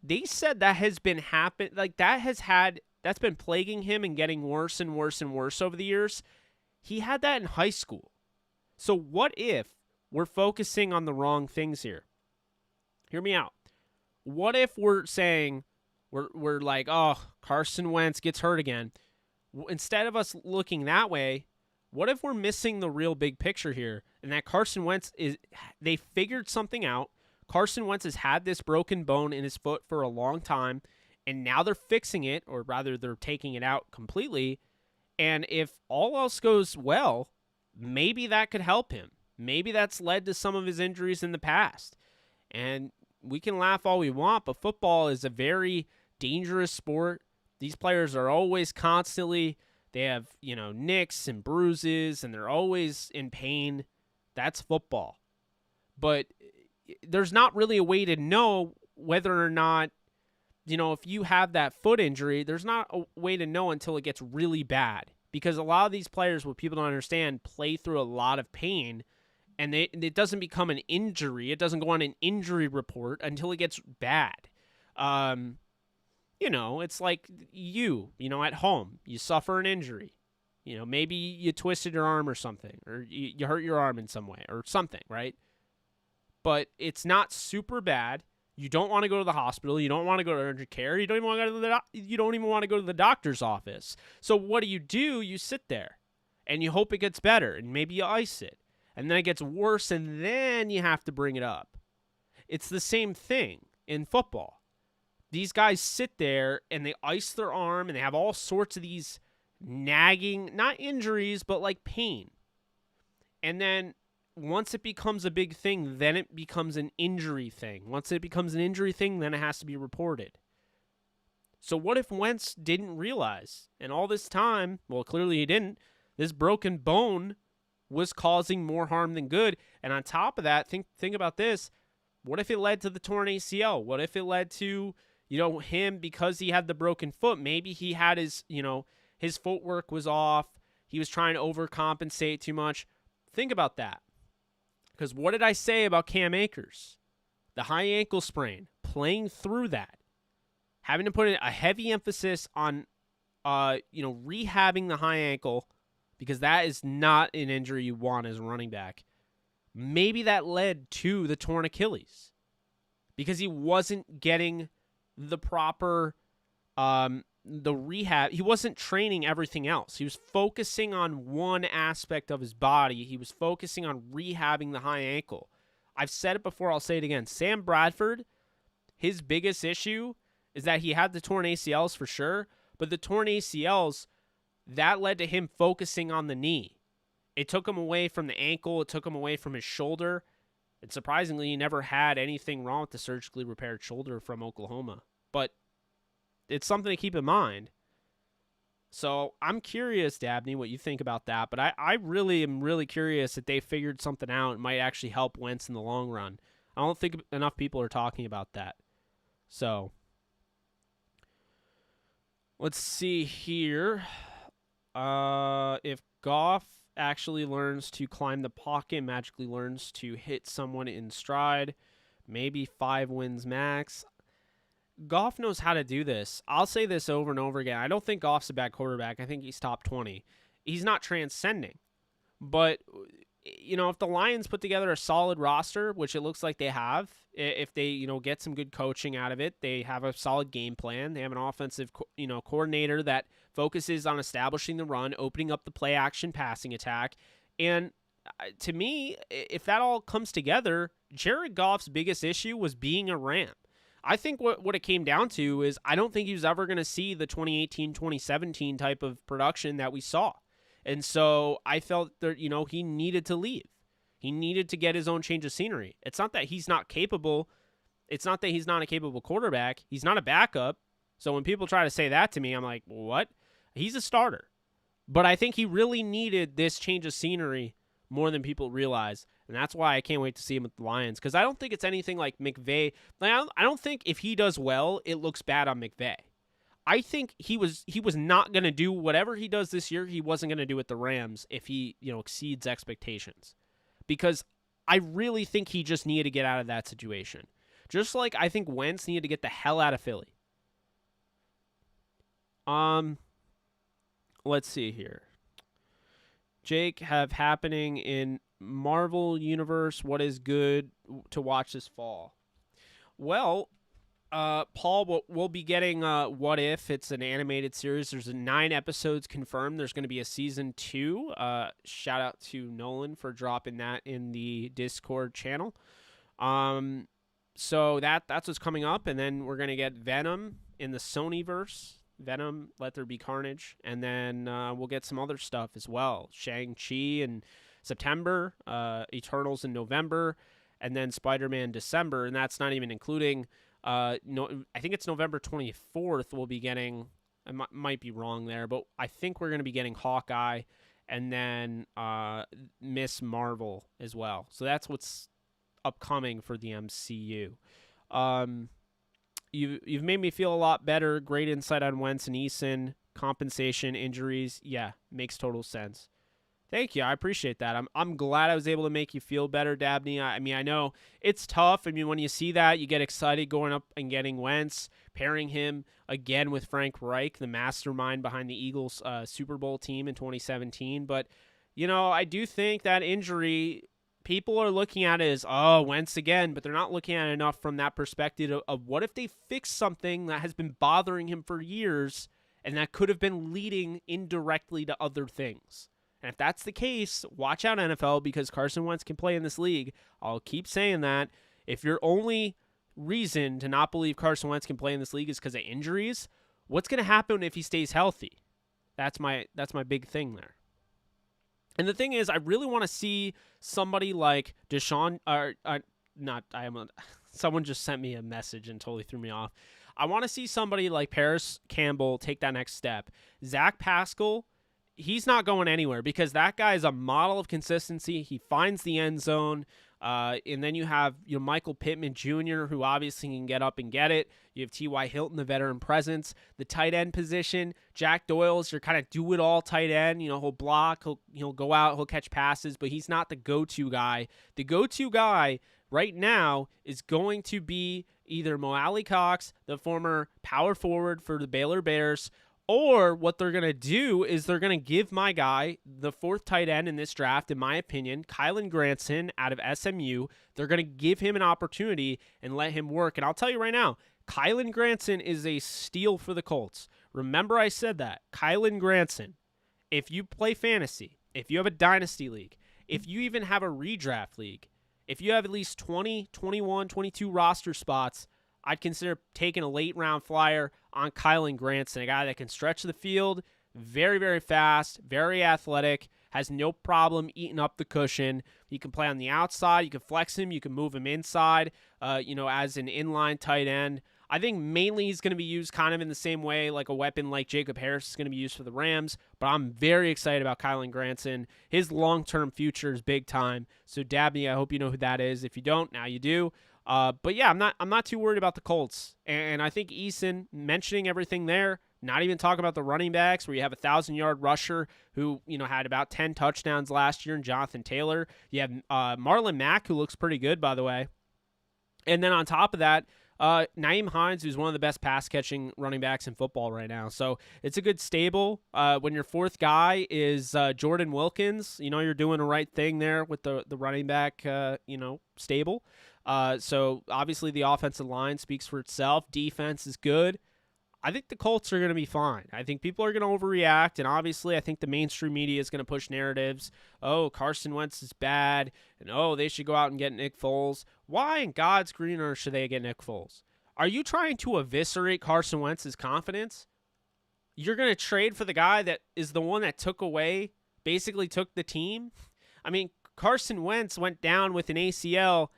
A: they said that has been that's been plaguing him and getting worse and worse and worse over the years. He had that in high school. So what if we're focusing on the wrong things here? Hear me out. What if we're saying we're like, oh, Carson Wentz gets hurt again? Instead of us looking that way, what if we're missing the real big picture here? And that Carson Wentz they figured something out. Carson Wentz has had this broken bone in his foot for a long time, and now they're fixing it, or rather they're taking it out completely. And if all else goes well, maybe that could help him. Maybe that's led to some of his injuries in the past. And we can laugh all we want, but football is a very dangerous sport. These players are always constantly, they have, nicks and bruises, and they're always in pain. That's football. But there's not really a way to know whether or not, if you have that foot injury, there's not a way to know until it gets really bad. Because a lot of these players, what people don't understand, play through a lot of pain, and it doesn't become an injury. It doesn't go on an injury report until it gets bad. It's like at home, you suffer an injury. Maybe you twisted your arm or something, or you hurt your arm in some way or something, right? But it's not super bad. You don't want to go to the hospital. You don't want to go to urgent care. You don't even want to go to the doctor's office. So what do? You sit there, and you hope it gets better, and maybe you ice it, and then it gets worse, and then you have to bring it up. It's the same thing in football. These guys sit there, and they ice their arm, and they have all sorts of these nagging, not injuries, but like pain. And then once it becomes a big thing, then it becomes an injury thing. Once it becomes an injury thing, then it has to be reported. So what if Wentz didn't realize? And all this time, well, clearly he didn't. This broken bone was causing more harm than good. And on top of that, think about this. What if it led to the torn ACL? What if it led to, him, because he had the broken foot, maybe he had his footwork was off. He was trying to overcompensate too much. Think about that. Because what did I say about Cam Akers? The high ankle sprain, playing through that, having to put a heavy emphasis on, rehabbing the high ankle, because that is not an injury you want as a running back. Maybe that led to the torn Achilles, because he wasn't getting the proper, the rehab. He wasn't training everything else. He was focusing on one aspect of his body. He was focusing on rehabbing the high ankle. I've said it before, I'll say it again. Sam Bradford, his biggest issue is that he had the torn ACLs for sure, but the torn ACLs, that led to him focusing on the knee. It took him away from the ankle. It took him away from his shoulder. And surprisingly, he never had anything wrong with the surgically repaired shoulder from Oklahoma. But it's something to keep in mind. So I'm curious, Dabney, what you think about that. But I really am really curious that they figured something out and might actually help Wentz in the long run. I don't think enough people are talking about that. So let's see here. If Goff actually learns to climb the pocket, magically learns to hit someone in stride, maybe 5 wins max. Goff knows how to do this. I'll say this over and over again. I don't think Goff's a bad quarterback. I think he's top 20. He's not transcending. But if the Lions put together a solid roster, which it looks like they have, if they, get some good coaching out of it, they have a solid game plan. They have an offensive, coordinator that focuses on establishing the run, opening up the play action passing attack. And to me, if that all comes together, Jared Goff's biggest issue was being a Ram. I think what it came down to is I don't think he was ever going to see the 2018-2017 type of production that we saw. And so I felt that, he needed to leave. He needed to get his own change of scenery. It's not that he's not capable. It's not that he's not a capable quarterback. He's not a backup. So when people try to say that to me, I'm like, what? He's a starter. But I think he really needed this change of scenery more than people realize. And that's why I can't wait to see him with the Lions. Because I don't think it's anything like McVay. I don't think if he does well, it looks bad on McVay. I think he was not going to do whatever he does this year. He wasn't going to do with the Rams if he, exceeds expectations. Because I really think he just needed to get out of that situation. Just like I think Wentz needed to get the hell out of Philly. Let's see here. Jake, have happening in Marvel Universe. What is good to watch this fall? Well, Paul, we'll be getting What If. It's an animated series. There's 9 episodes confirmed. There's going to be a season 2. Shout out to Nolan for dropping that in the Discord channel. So that's what's coming up. And then we're going to get Venom in the Sonyverse. Venom, Let There Be Carnage. And then we'll get some other stuff as well. Shang-Chi in September, Eternals in November, and then Spider-Man December. And that's not even including... I think it's November 24th we'll be getting, I might be wrong there, but I think we're going to be getting Hawkeye and then Miss Marvel as well. So that's what's upcoming for the MCU. You've made me feel a lot better. Great insight on Wentz and Eason. Compensation, injuries. Yeah, makes total sense. Thank you. I appreciate that. I'm glad I was able to make you feel better, Dabney. I mean, I know it's tough. I mean, when you see that, you get excited going up and getting Wentz, pairing him again with Frank Reich, the mastermind behind the Eagles Super Bowl team in 2017. But, I do think that injury, people are looking at it as, Wentz again, but they're not looking at it enough from that perspective of what if they fix something that has been bothering him for years and that could have been leading indirectly to other things. And if that's the case, watch out, NFL, because Carson Wentz can play in this league. I'll keep saying that. If your only reason to not believe Carson Wentz can play in this league is because of injuries, what's going to happen if he stays healthy? That's my big thing there. And the thing is, I really want to see somebody like Deshaun, someone just sent me a message and totally threw me off. I want to see somebody like Paris Campbell take that next step. Zach Pascal, he's not going anywhere because that guy is a model of consistency. He finds the end zone. And then you have Michael Pittman Jr., who obviously can get up and get it. You have T.Y. Hilton, the veteran presence. The tight end position, Jack Doyle's your kind of do-it-all tight end. He'll block, he'll go out, he'll catch passes, but he's not the go-to guy. The go-to guy right now is going to be either Mo Alley-Cox, the former power forward for the Baylor Bears, or what they're going to do is they're going to give my guy, the 4th tight end in this draft, in my opinion, Kylen Granson out of SMU. They're going to give him an opportunity and let him work. And I'll tell you right now, Kylen Granson is a steal for the Colts. Remember I said that. Kylen Granson, if you play fantasy, if you have a dynasty league, if you even have a redraft league, if you have at least 20, 21, 22 roster spots, I'd consider taking a late round flyer on Kylen Granson, a guy that can stretch the field, very, very fast, very athletic, has no problem eating up the cushion. He can play on the outside. You can flex him. You can move him inside, as an inline tight end. I think mainly he's going to be used kind of in the same way like a weapon like Jacob Harris is going to be used for the Rams, but I'm very excited about Kylen Granson. His long-term future is big time. So Dabney, I hope you know who that is. If you don't, now you do. But yeah, I'm not too worried about the Colts. And I think Eason, mentioning everything there, not even talking about the running backs where you have a 1,000-yard rusher who, had about 10 touchdowns last year in Jonathan Taylor. You have Marlon Mack, who looks pretty good, by the way. And then on top of that, Nyheim Hines, who's one of the best pass-catching running backs in football right now. So it's a good stable. When your fourth guy is Jordan Wilkins, you're doing the right thing there with the running back, stable. So obviously the offensive line speaks for itself. Defense is good. I think the Colts are going to be fine. I think people are going to overreact, and obviously I think the mainstream media is going to push narratives. Oh, Carson Wentz is bad, and oh, they should go out and get Nick Foles. Why in God's green earth should they get Nick Foles? Are you trying to eviscerate Carson Wentz's confidence? You're going to trade for the guy that is the one that basically took the team? I mean, Carson Wentz went down with an ACL,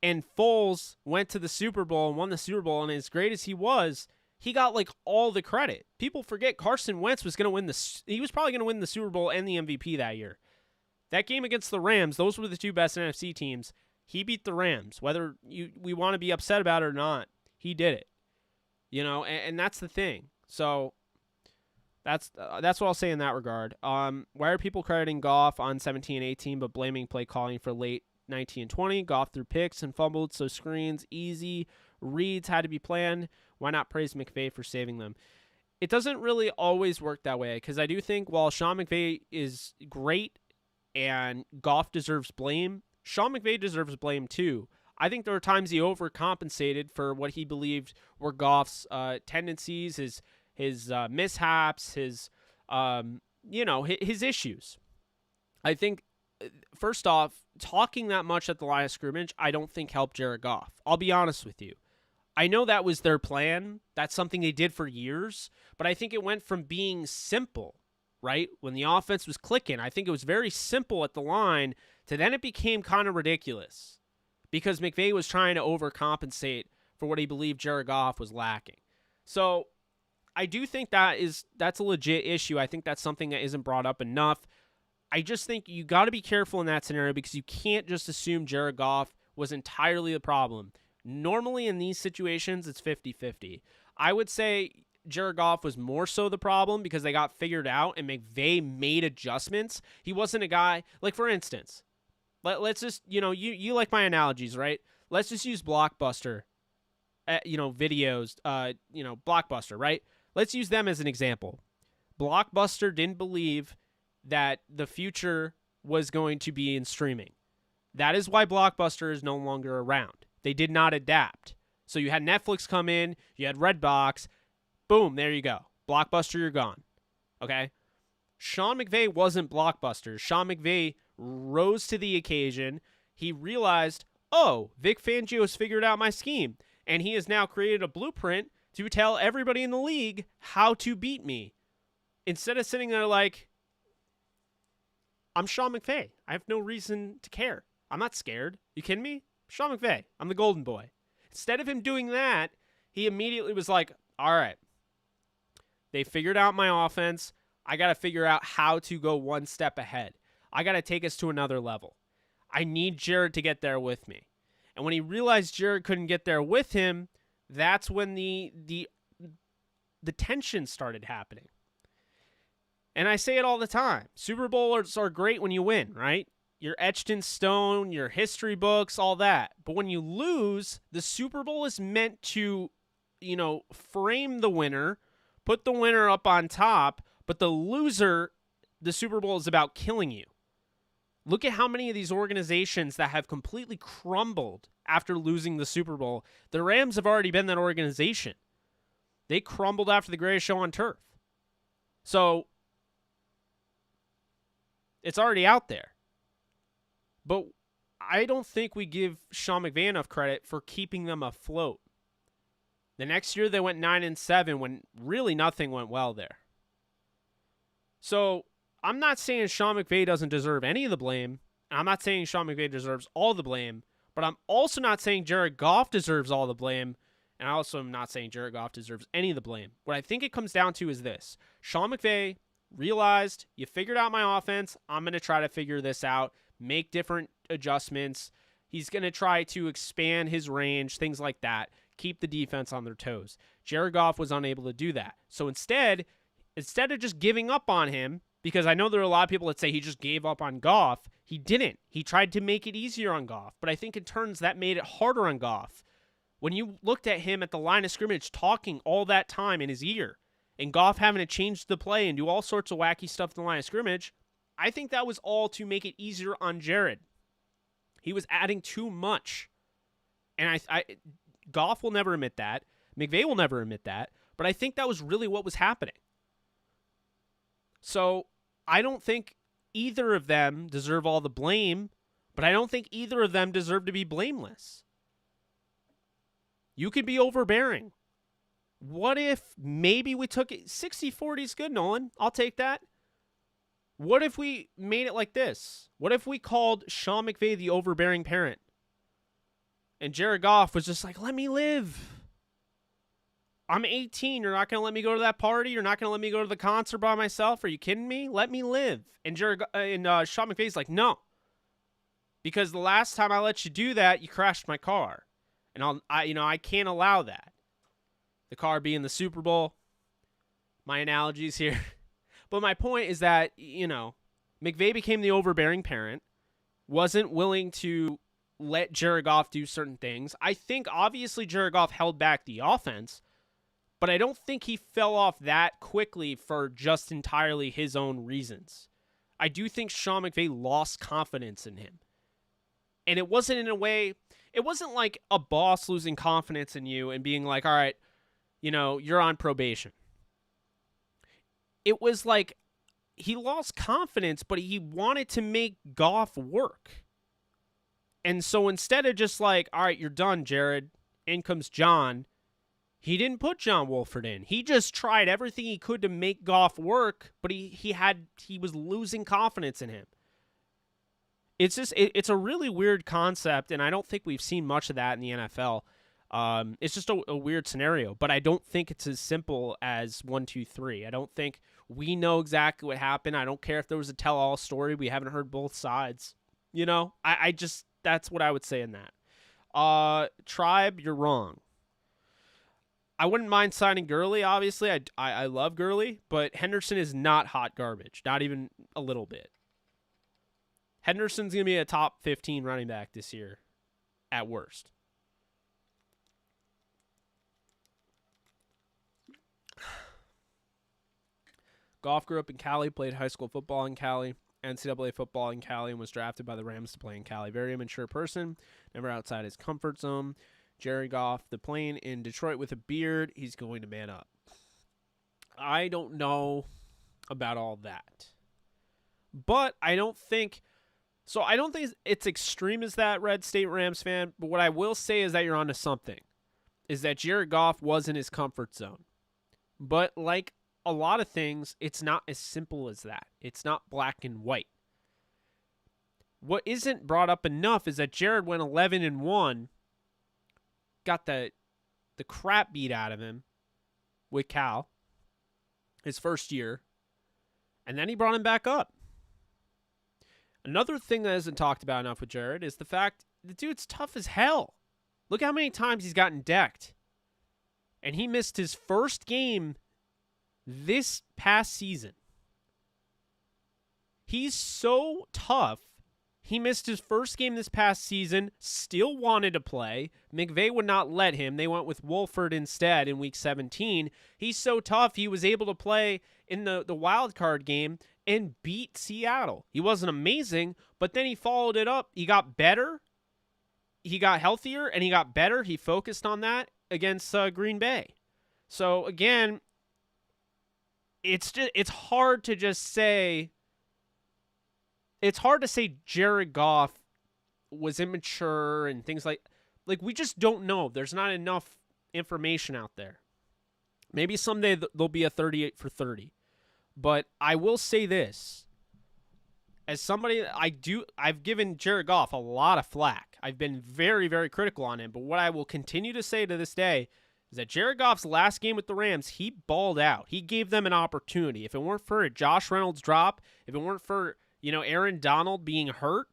A: and Foles went to the Super Bowl and won the Super Bowl, and as great as he was, he got all the credit. People forget Carson Wentz was going to win he was probably going to win the Super Bowl and the MVP that year. That game against the Rams, those were the two best NFC teams. He beat the Rams. Whether we want to be upset about it or not, he did it. And that's the thing. So that's what I'll say in that regard. Why are people crediting Goff on 17 and 18 but blaming play calling for late 19 and 20? Goff threw picks and fumbled, so screens easy. Reads had to be planned. Why not praise McVay for saving them? It doesn't really always work that way, because I do think while Sean McVay is great and Goff deserves blame, Sean McVay deserves blame too. I think there were times he overcompensated for what he believed were Goff's tendencies, his mishaps, his issues. I think, first off, talking that much at the line of scrimmage, I don't think helped Jared Goff. I'll be honest with you. I know that was their plan. That's something they did for years. But I think it went from being simple, right? When the offense was clicking, I think it was very simple at the line, to then it became kind of ridiculous because McVay was trying to overcompensate for what he believed Jared Goff was lacking. So I do think that's a legit issue. I think that's something that isn't brought up enough. I just think you got to be careful in that scenario, because you can't just assume Jared Goff was entirely the problem. Normally in these situations, it's 50-50. I would say Jared Goff was more so the problem because they got figured out and McVay made adjustments. He wasn't a guy, for instance, let's just, you like my analogies, right? Let's just use Blockbuster, videos, Blockbuster, right? Let's use them as an example. Blockbuster didn't believe that the future was going to be in streaming. That is why Blockbuster is no longer around. They did not adapt. So you had Netflix come in, you had Redbox, boom, there you go. Blockbuster, you're gone. Okay? Sean McVay wasn't Blockbuster. Sean McVay rose to the occasion. He realized, oh, Vic Fangio's figured out my scheme, and he has now created a blueprint to tell everybody in the league how to beat me. Instead of sitting there like, I'm Sean McVay. I have no reason to care. I'm not scared. You kidding me? Sean McVay. I'm the golden boy. Instead of him doing that, he immediately was like, all right, they figured out my offense. I got to figure out how to go one step ahead. I got to take us to another level. I need Jared to get there with me. And when he realized Jared couldn't get there with him, that's when the tension started happening. And I say it all the time. Super Bowls are great when you win, right? You're etched in stone, your history books, all that. But when you lose, the Super Bowl is meant to, frame the winner, put the winner up on top, but the loser, the Super Bowl is about killing you. Look at how many of these organizations that have completely crumbled after losing the Super Bowl. The Rams have already been that organization. They crumbled after the greatest show on turf. So it's already out there. But I don't think we give Sean McVay enough credit for keeping them afloat. The next year they went 9-7 when really nothing went well there. So I'm not saying Sean McVay doesn't deserve any of the blame. I'm not saying Sean McVay deserves all the blame. But I'm also not saying Jared Goff deserves all the blame. And I also am not saying Jared Goff deserves any of the blame. What I think it comes down to is this. Sean McVay realized, you figured out my offense. I'm going to try to figure this out. Make different adjustments. He's going to try to expand his range, things like that. Keep the defense on their toes. Jared Goff was unable to do that. So instead of just giving up on him, because I know there are a lot of people that say he just gave up on Goff, he didn't. He tried to make it easier on Goff. But I think in turns that made it harder on Goff. When you looked at him at the line of scrimmage talking all that time in his ear, and Goff having to change the play and do all sorts of wacky stuff at the line of scrimmage, I think that was all to make it easier on Jared. He was adding too much. And Goff will never admit that. McVay will never admit that. But I think that was really what was happening. So I don't think either of them deserve all the blame, but I don't think either of them deserve to be blameless. You could be overbearing. What if maybe we took it 60-40 is good, Nolan? I'll take that. What if we made it like this? What if we called Sean McVay the overbearing parent? And Jared Goff was just like, let me live. I'm 18. You're not going to let me go to that party? You're not going to let me go to the concert by myself? Are you kidding me? Let me live. And Sean McVay's like, no. Because the last time I let you do that, you crashed my car. And I can't allow that. The car being the Super Bowl. My analogies here. But my point is that, McVay became the overbearing parent, wasn't willing to let Jared Goff do certain things. I think, obviously, Jared Goff held back the offense, but I don't think he fell off that quickly for just entirely his own reasons. I do think Sean McVay lost confidence in him. And it wasn't in a way, it wasn't like a boss losing confidence in you and being like, all right, you're on probation. It was like he lost confidence, but he wanted to make Goff work. And so instead of just like, all right, you're done, Jared, in comes John, he didn't put John Wolford in. He just tried everything he could to make Goff work, but he was losing confidence in him. It's just it's a really weird concept, and I don't think we've seen much of that in the NFL. It's just a weird scenario, but I don't think it's as simple as 1, 2, 3. I don't think we know exactly what happened. I don't care if there was a tell-all story. We haven't heard both sides. I just, that's what I would say in that. Tribe, you're wrong. I wouldn't mind signing Gurley, obviously. I love Gurley, but Henderson is not hot garbage. Not even a little bit. Henderson's going to be a top 15 running back this year, at worst. Goff grew up in Cali, played high school football in Cali, NCAA football in Cali, and was drafted by the Rams to play in Cali. Very immature person, never outside his comfort zone. Jared Goff, the plane in Detroit with a beard, he's going to man up. I don't know about all that. But I don't think it's extreme as that, Red State Rams fan. But what I will say is that you're onto something. Is that Jared Goff was in his comfort zone. But like a lot of things, it's not as simple as that. It's not black and white. What isn't brought up enough is that Jared went 11-1, got the crap beat out of him with Cal his first year, and then he brought him back up. Another thing that isn't talked about enough with Jared is the fact the dude's tough as hell. Look how many times he's gotten decked. And he missed his first game this past season. He's so tough. He missed his first game this past season, still wanted to play. McVay would not let him. They went with Wolford instead in week 17. He's so tough, he was able to play in the wild card game and beat Seattle. He wasn't amazing, but then he followed it up. He got better. He got healthier, and he got better. He focused on that against Green Bay. So, again, it's hard to just say... It's hard to say Jared Goff was immature and things like we just don't know. There's not enough information out there. Maybe someday there'll be a 38 for 30. But I will say this. As somebody, I've given Jared Goff a lot of flack. I've been very, very critical on him. But what I will continue to say to this day is that Jared Goff's last game with the Rams, he balled out. He gave them an opportunity. If it weren't for a Josh Reynolds drop, if it weren't for Aaron Donald being hurt,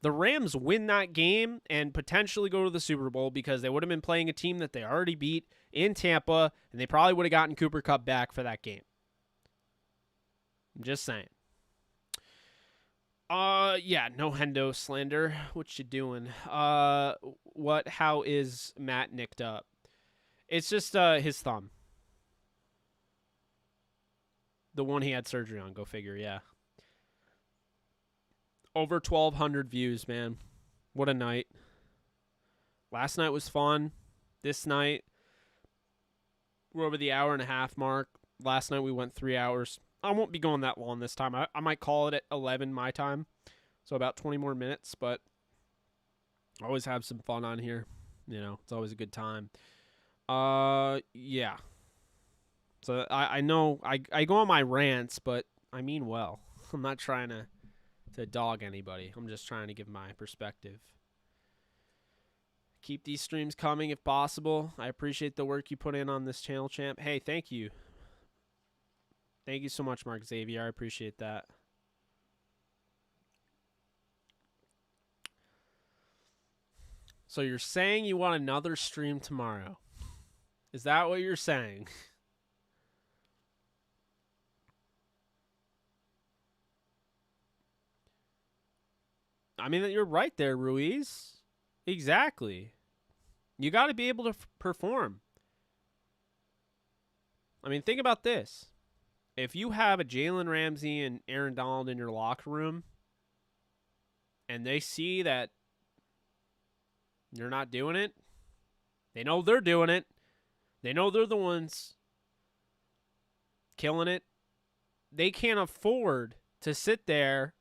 A: the Rams win that game and potentially go to the Super Bowl because they would have been playing a team that they already beat in Tampa, and they probably would have gotten Cooper Kupp back for that game. I'm just saying. Yeah, no Hendo slander. What you doing? How is Matt nicked up? It's just his thumb. The one he had surgery on, go figure, yeah. Over 1,200 views, man. What a night. Last night was fun. This night, we're over the hour and a half mark. Last night we went 3 hours. I won't be going that long this time. I might call it at 11 my time. So about 20 more minutes, but I always have some fun on here. You know, it's always a good time. Yeah. So I know I go on my rants, but I mean well. I'm not trying to dog anybody. I'm just trying to give my perspective. Keep these streams coming if possible. I appreciate the work you put in on this channel, champ. Hey, thank you. Thank you so much, Mark Xavier. I appreciate that. So you're saying you want another stream tomorrow? Is that what you're saying? I mean, you're right there, Ruiz. Exactly. You got to be able to perform. I mean, think about this. If you have a Jalen Ramsey and Aaron Donald in your locker room, and they see that you're not doing it, they know they're doing it. They know they're the ones killing it. They can't afford to sit there.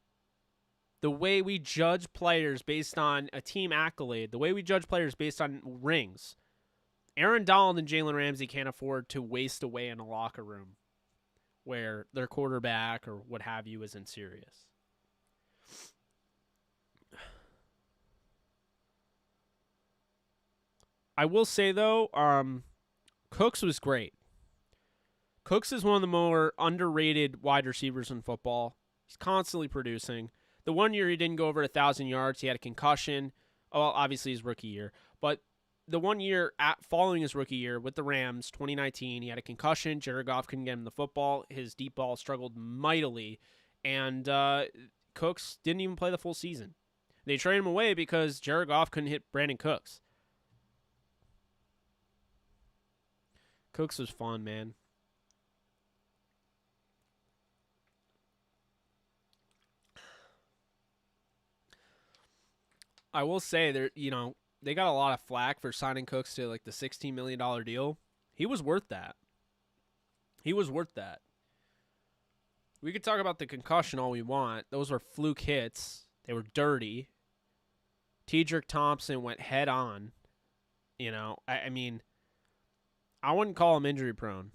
A: The way we judge players based on a team accolade, the way we judge players based on rings, Aaron Donald and Jalen Ramsey can't afford to waste away in a locker room where their quarterback or what have you isn't serious. I will say, though, Cooks was great. Cooks is one of the more underrated wide receivers in football. He's constantly producing. The 1 year he didn't go over 1,000 yards. He had a concussion. Well, obviously his rookie year. But the 1 year following his rookie year with the Rams, 2019, he had a concussion. Jared Goff couldn't get him the football. His deep ball struggled mightily. And Cooks didn't even play the full season. They traded him away because Jared Goff couldn't hit Brandon Cooks. Cooks was fun, man. I will say they got a lot of flack for signing Cooks to like the $16 million deal. He was worth that. He was worth that. We could talk about the concussion all we want. Those were fluke hits. They were dirty. Tedrick Thompson went head on. I mean, I wouldn't call him injury prone.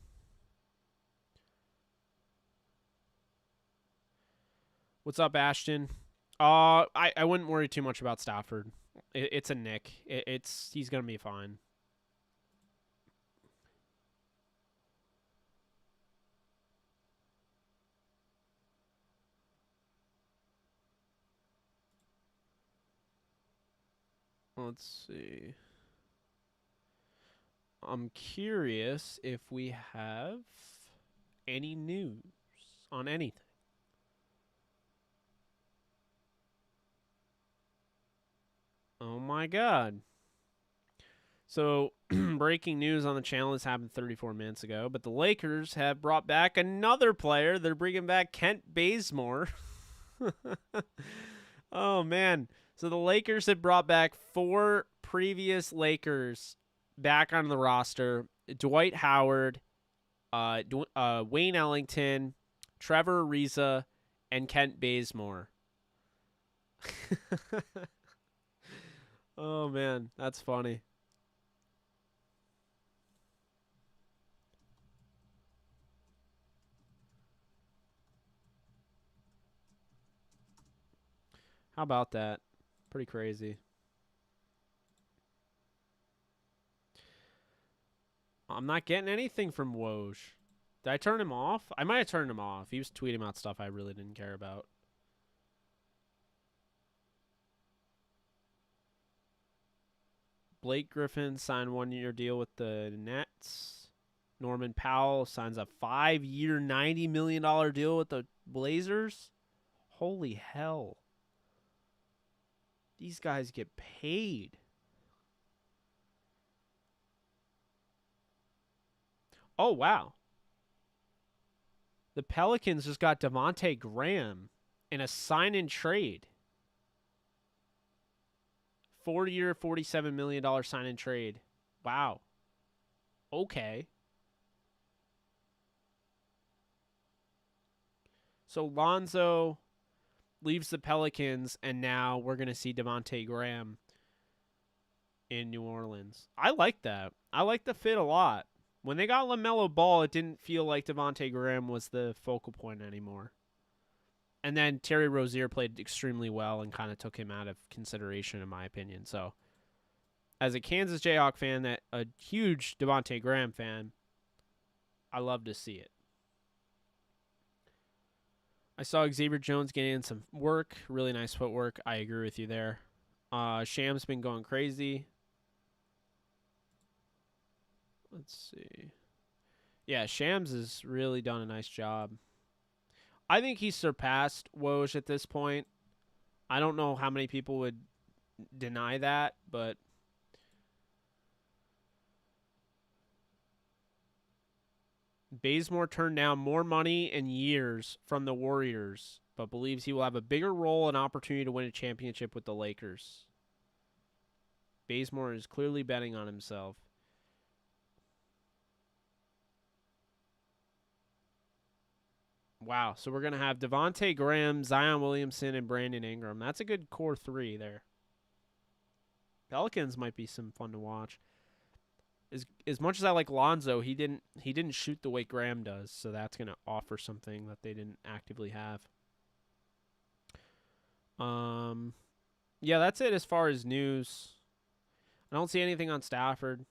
A: What's up, Ashton? I wouldn't worry too much about Stafford. It's a nick. He's gonna be fine. Let's see. I'm curious if we have any news on anything. Oh my God. So, breaking news on the channel. This happened 34 minutes ago, but the Lakers have brought back another player. They're bringing back Kent Bazemore. Oh, man. So, the Lakers have brought back 4 previous Lakers back on the roster. Dwight Howard, Wayne Ellington, Trevor Ariza, and Kent Bazemore. Oh, man, that's funny. How about that? Pretty crazy. I'm not getting anything from Woj. Did I turn him off? I might have turned him off. He was tweeting out stuff I really didn't care about. Blake Griffin signed 1-year deal with the Nets. Norman Powell signs a 5-year, $90 million deal with the Blazers. Holy hell. These guys get paid. Oh, wow. The Pelicans just got Devontae Graham in a sign-and trade. 4-year, $47 million sign-and trade. Wow. Okay. So Lonzo leaves the Pelicans, and now we're going to see Devontae Graham in New Orleans. I like that. I like the fit a lot. When they got LaMelo Ball, it didn't feel like Devontae Graham was the focal point anymore. And then Terry Rozier played extremely well and kind of took him out of consideration, in my opinion. So, as a Kansas Jayhawk fan, that a huge Devontae Graham fan, I love to see it. I saw Xavier Jones getting in some work, really nice footwork. I agree with you there. Sham's been going crazy. Let's see. Yeah, Shams has really done a nice job. I think he's surpassed Woj at this point. I don't know how many people would deny that, but Bazemore turned down more money and years from the Warriors, but believes he will have a bigger role and opportunity to win a championship with the Lakers. Bazemore is clearly betting on himself. Wow, so we're going to have Devontae Graham, Zion Williamson, and Brandon Ingram. That's a good core three there. Pelicans might be some fun to watch. As much as I like Lonzo, he didn't shoot the way Graham does, so that's going to offer something that they didn't actively have. Yeah, that's it as far as news. I don't see anything on Stafford.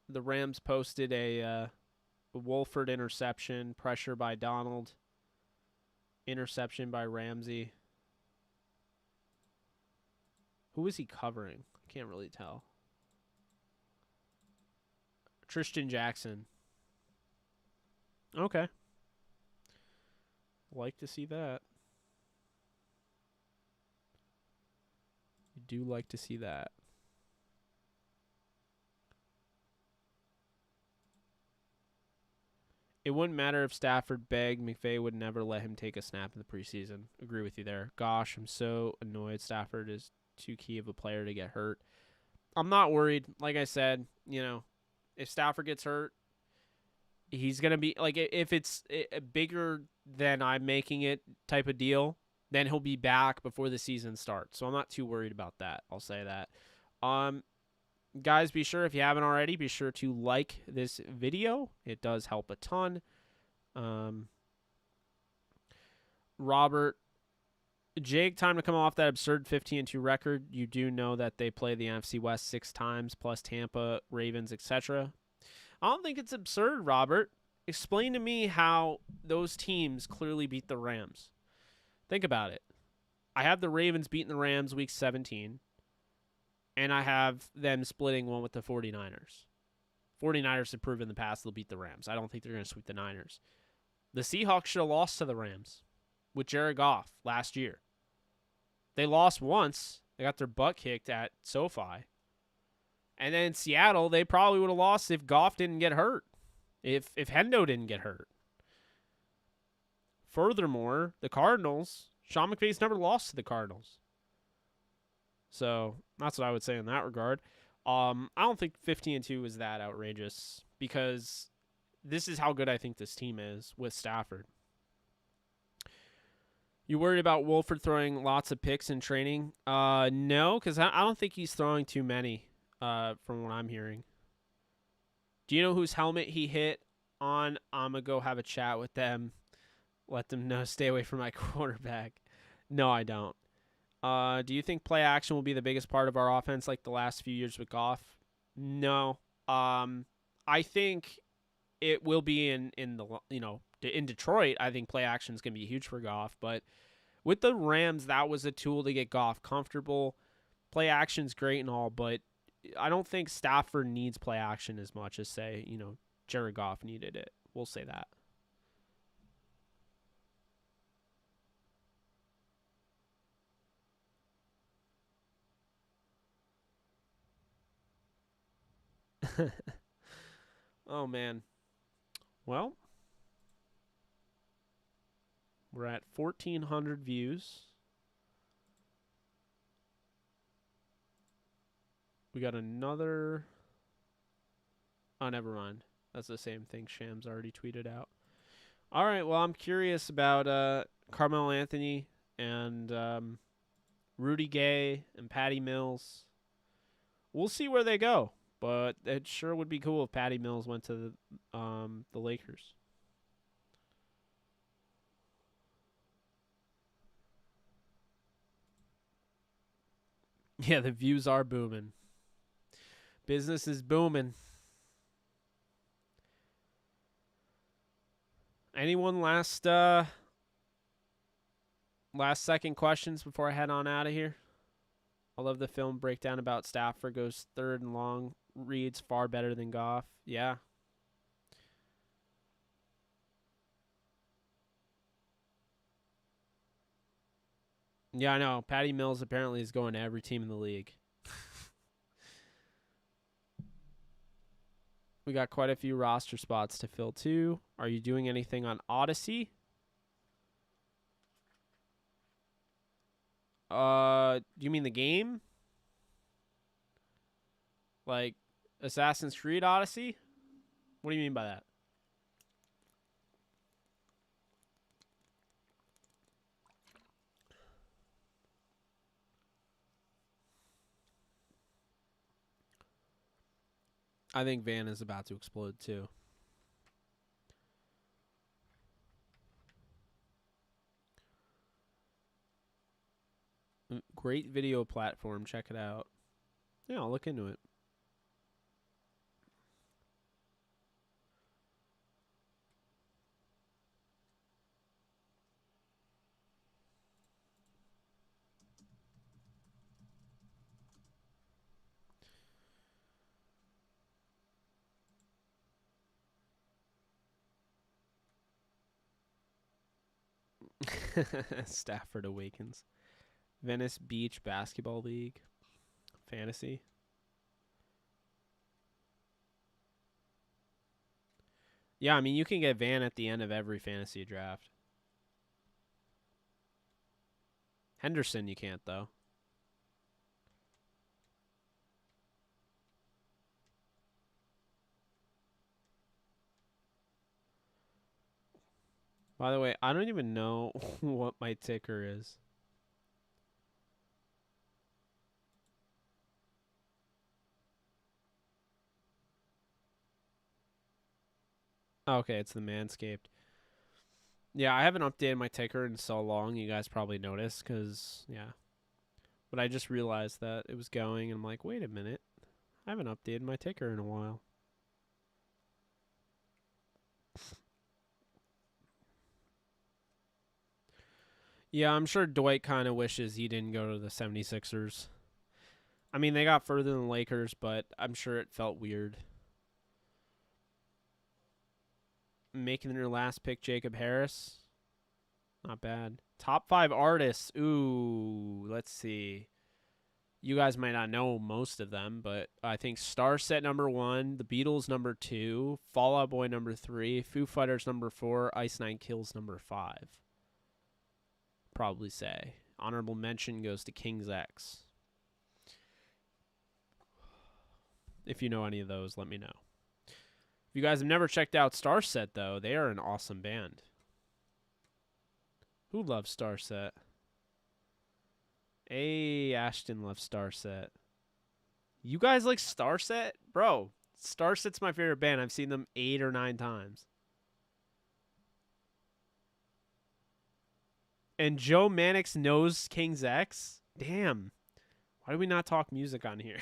A: The Rams posted a Wolford interception, pressure by Donald, interception by Ramsey. Who is he covering? I can't really tell. Tristan Jackson. Okay. Like to see that. You do like to see that. It wouldn't matter if Stafford begged. McVay would never let him take a snap in the preseason. Agree with you there. Gosh, I'm so annoyed. Stafford is too key of a player to get hurt. I'm not worried. Like I said, if Stafford gets hurt, he's going to be, like, if it's a bigger than I'm making it type of deal, then he'll be back before the season starts. So I'm not too worried about that. I'll say that. Guys, be sure, if you haven't already, be sure to like this video. It does help a ton. Robert, Jake, time to come off that absurd 15-2 record. You do know that they play the NFC West 6 times, plus Tampa, Ravens, etc. I don't think it's absurd, Robert. Explain to me how those teams clearly beat the Rams. Think about it. I have the Ravens beating the Rams week 17. And I have them splitting one with the 49ers. 49ers have proven in the past they'll beat the Rams. I don't think they're going to sweep the Niners. The Seahawks should have lost to the Rams with Jared Goff last year. They lost once. They got their butt kicked at SoFi. And then Seattle, they probably would have lost if Goff didn't get hurt. If Hendo didn't get hurt. Furthermore, the Cardinals, Sean McVay's never lost to the Cardinals. So that's what I would say in that regard. I don't think 15-2 is that outrageous because this is how good I think this team is with Stafford. You worried about Wolford throwing lots of picks in training? No, because I don't think he's throwing too many from what I'm hearing. Do you know whose helmet he hit on? I'm going to go have a chat with them. Let them know, stay away from my quarterback. No, I don't. Do you think play action will be the biggest part of our offense like the last few years with Goff? No. I think it will be in Detroit. I think play action is going to be huge for Goff, but with the Rams, that was a tool to get Goff comfortable. Play action's great and all, but I don't think Stafford needs play action as much as, say, Jared Goff needed it. We'll say that. Oh, man. Well, we're at 1,400 views. We got another... Oh, never mind. That's the same thing Shams already tweeted out. All right, well, I'm curious about Carmelo Anthony and Rudy Gay and Patty Mills. We'll see where they go, but it sure would be cool if Patty Mills went to the Lakers. Yeah, the views are booming. Business is booming. Anyone last second questions before I head on out of here? I love the film breakdown about Stafford goes third and long, reads far better than Goff. Yeah. Yeah, I know. Patty Mills apparently is going to every team in the league. We got quite a few roster spots to fill, too. Are you doing anything on Odyssey? Do you mean the game? Like Assassin's Creed Odyssey? What do you mean by that? I think Van is about to explode too. Great video platform. Check it out. Yeah, I'll look into it. Stafford awakens. Venice Beach Basketball League. Fantasy. Yeah, I mean, you can get Van at the end of every fantasy draft. Henderson you can't, though. By the way, I don't even know what my ticker is. Okay, it's the Manscaped. Yeah, I haven't updated my ticker in so long. You guys probably noticed because, yeah. But I just realized that it was going, and I'm like, wait a minute. I haven't updated my ticker in a while. Yeah, I'm sure Dwight kind of wishes he didn't go to the 76ers. I mean, they got further than the Lakers, but I'm sure it felt weird. Making your last pick, Jacob Harris. Not bad. Top 5 artists. Ooh, let's see. You guys might not know most of them, but I think Starset #1, The Beatles #2, Fall Out Boy #3, Foo Fighters #4, Ice Nine Kills #5. Probably say. Honorable mention goes to King's X. If you know any of those, let me know. If you guys have never checked out Starset, though, they are an awesome band. Who loves Starset? Hey, Ashton loves Starset. You guys like Starset? Bro, Starset's my favorite band. I've seen them 8 or 9 times. And Joe Mannix knows King's X? Damn. Why do we not talk music on here?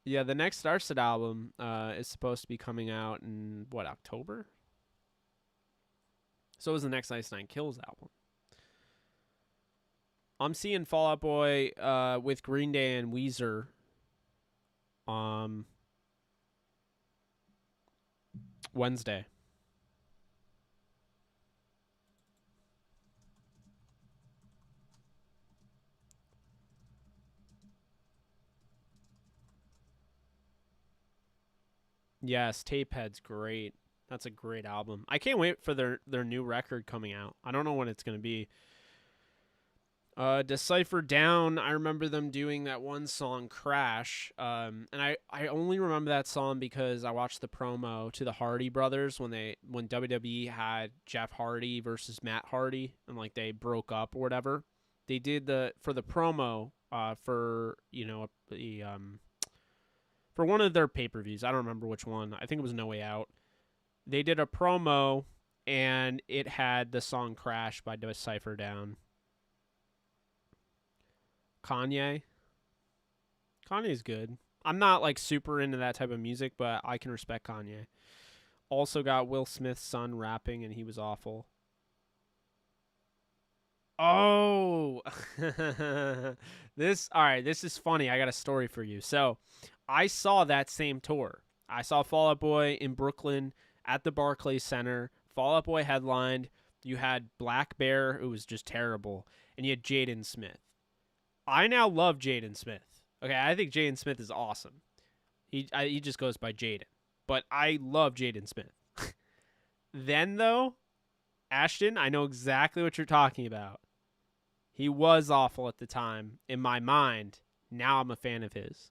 A: Yeah, the next Starset album is supposed to be coming out in, what, October? So is the next Ice Nine Kills album. I'm seeing Fall Out Boy with Green Day and Weezer Wednesday. Yes, Tapehead's great. That's a great album. I can't wait for their new record coming out. I don't know when it's going to be. Decipher Down, I remember them doing that one song, Crash. And I only remember that song because I watched the promo to the Hardy Brothers when WWE had Jeff Hardy versus Matt Hardy and like they broke up or whatever. They did for the promo for, you know, for one of their pay-per-views. I don't remember which one. I think it was No Way Out. They did a promo and it had the song Crash by Decipher Down. Kanye's good. I'm not like super into that type of music, but I can respect Kanye. Also got Will Smith's son rapping and he was awful. Oh, this is funny. I got a story for you. So I saw that same tour. I saw Fall Out Boy in Brooklyn at the Barclays Center. Fall Out Boy headlined. You had Black Bear, who was just terrible, and you had Jaden Smith. I now love Jaden Smith. Okay, I think Jaden Smith is awesome. He just goes by Jaden. But I love Jaden Smith. Then, though, Ashton, I know exactly what you're talking about. He was awful at the time. In my mind, now I'm a fan of his.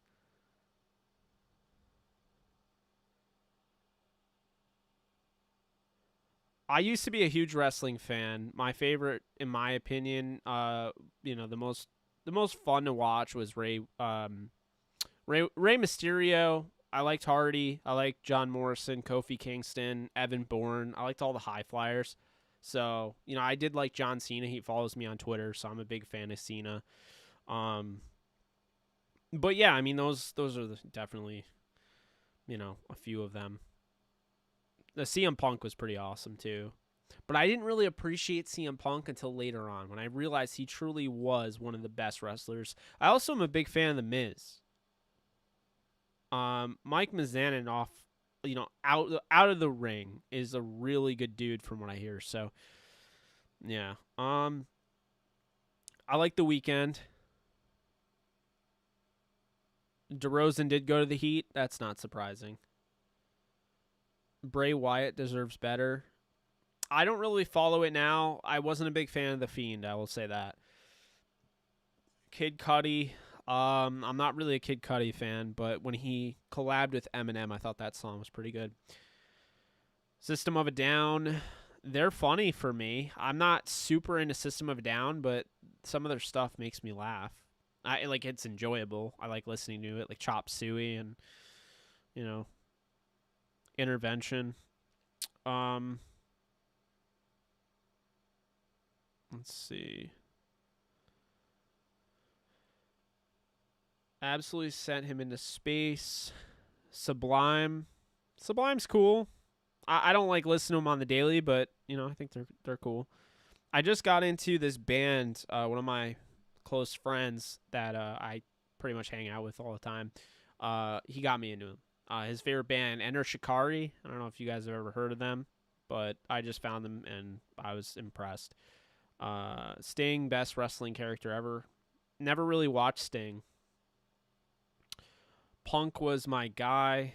A: I used to be a huge wrestling fan. My favorite, in my opinion, the most fun to watch was Rey Mysterio. I liked Hardy. I liked John Morrison, Kofi Kingston, Evan Bourne. I liked all the high flyers. So, I did like John Cena. He follows me on Twitter, so I'm a big fan of Cena. But yeah, I mean, those are definitely, a few of them. The CM Punk was pretty awesome too. But I didn't really appreciate CM Punk until later on when I realized he truly was one of the best wrestlers. I also am a big fan of The Miz. Mike Mizanin out of the ring is a really good dude from what I hear. So, yeah. I like The Weeknd. DeRozan did go to the Heat. That's not surprising. Bray Wyatt deserves better. I don't really follow it now. I wasn't a big fan of The Fiend, I will say that. Kid Cudi. I'm not really a Kid Cudi fan, but when he collabed with Eminem, I thought that song was pretty good. System of a Down. They're funny for me. I'm not super into System of a Down, but some of their stuff makes me laugh. It's enjoyable. I like listening to it, like Chop Suey and, Intervention. Let's see. Absolutely sent him into space. Sublime. Sublime's cool. I don't like listening to them on the daily, but I think they're cool. I just got into this band. One of my close friends that I pretty much hang out with all the time. He got me into him. His favorite band, Enter Shikari. I don't know if you guys have ever heard of them, but I just found them and I was impressed. Sting, best wrestling character ever. Never really watched Sting. Punk was my guy.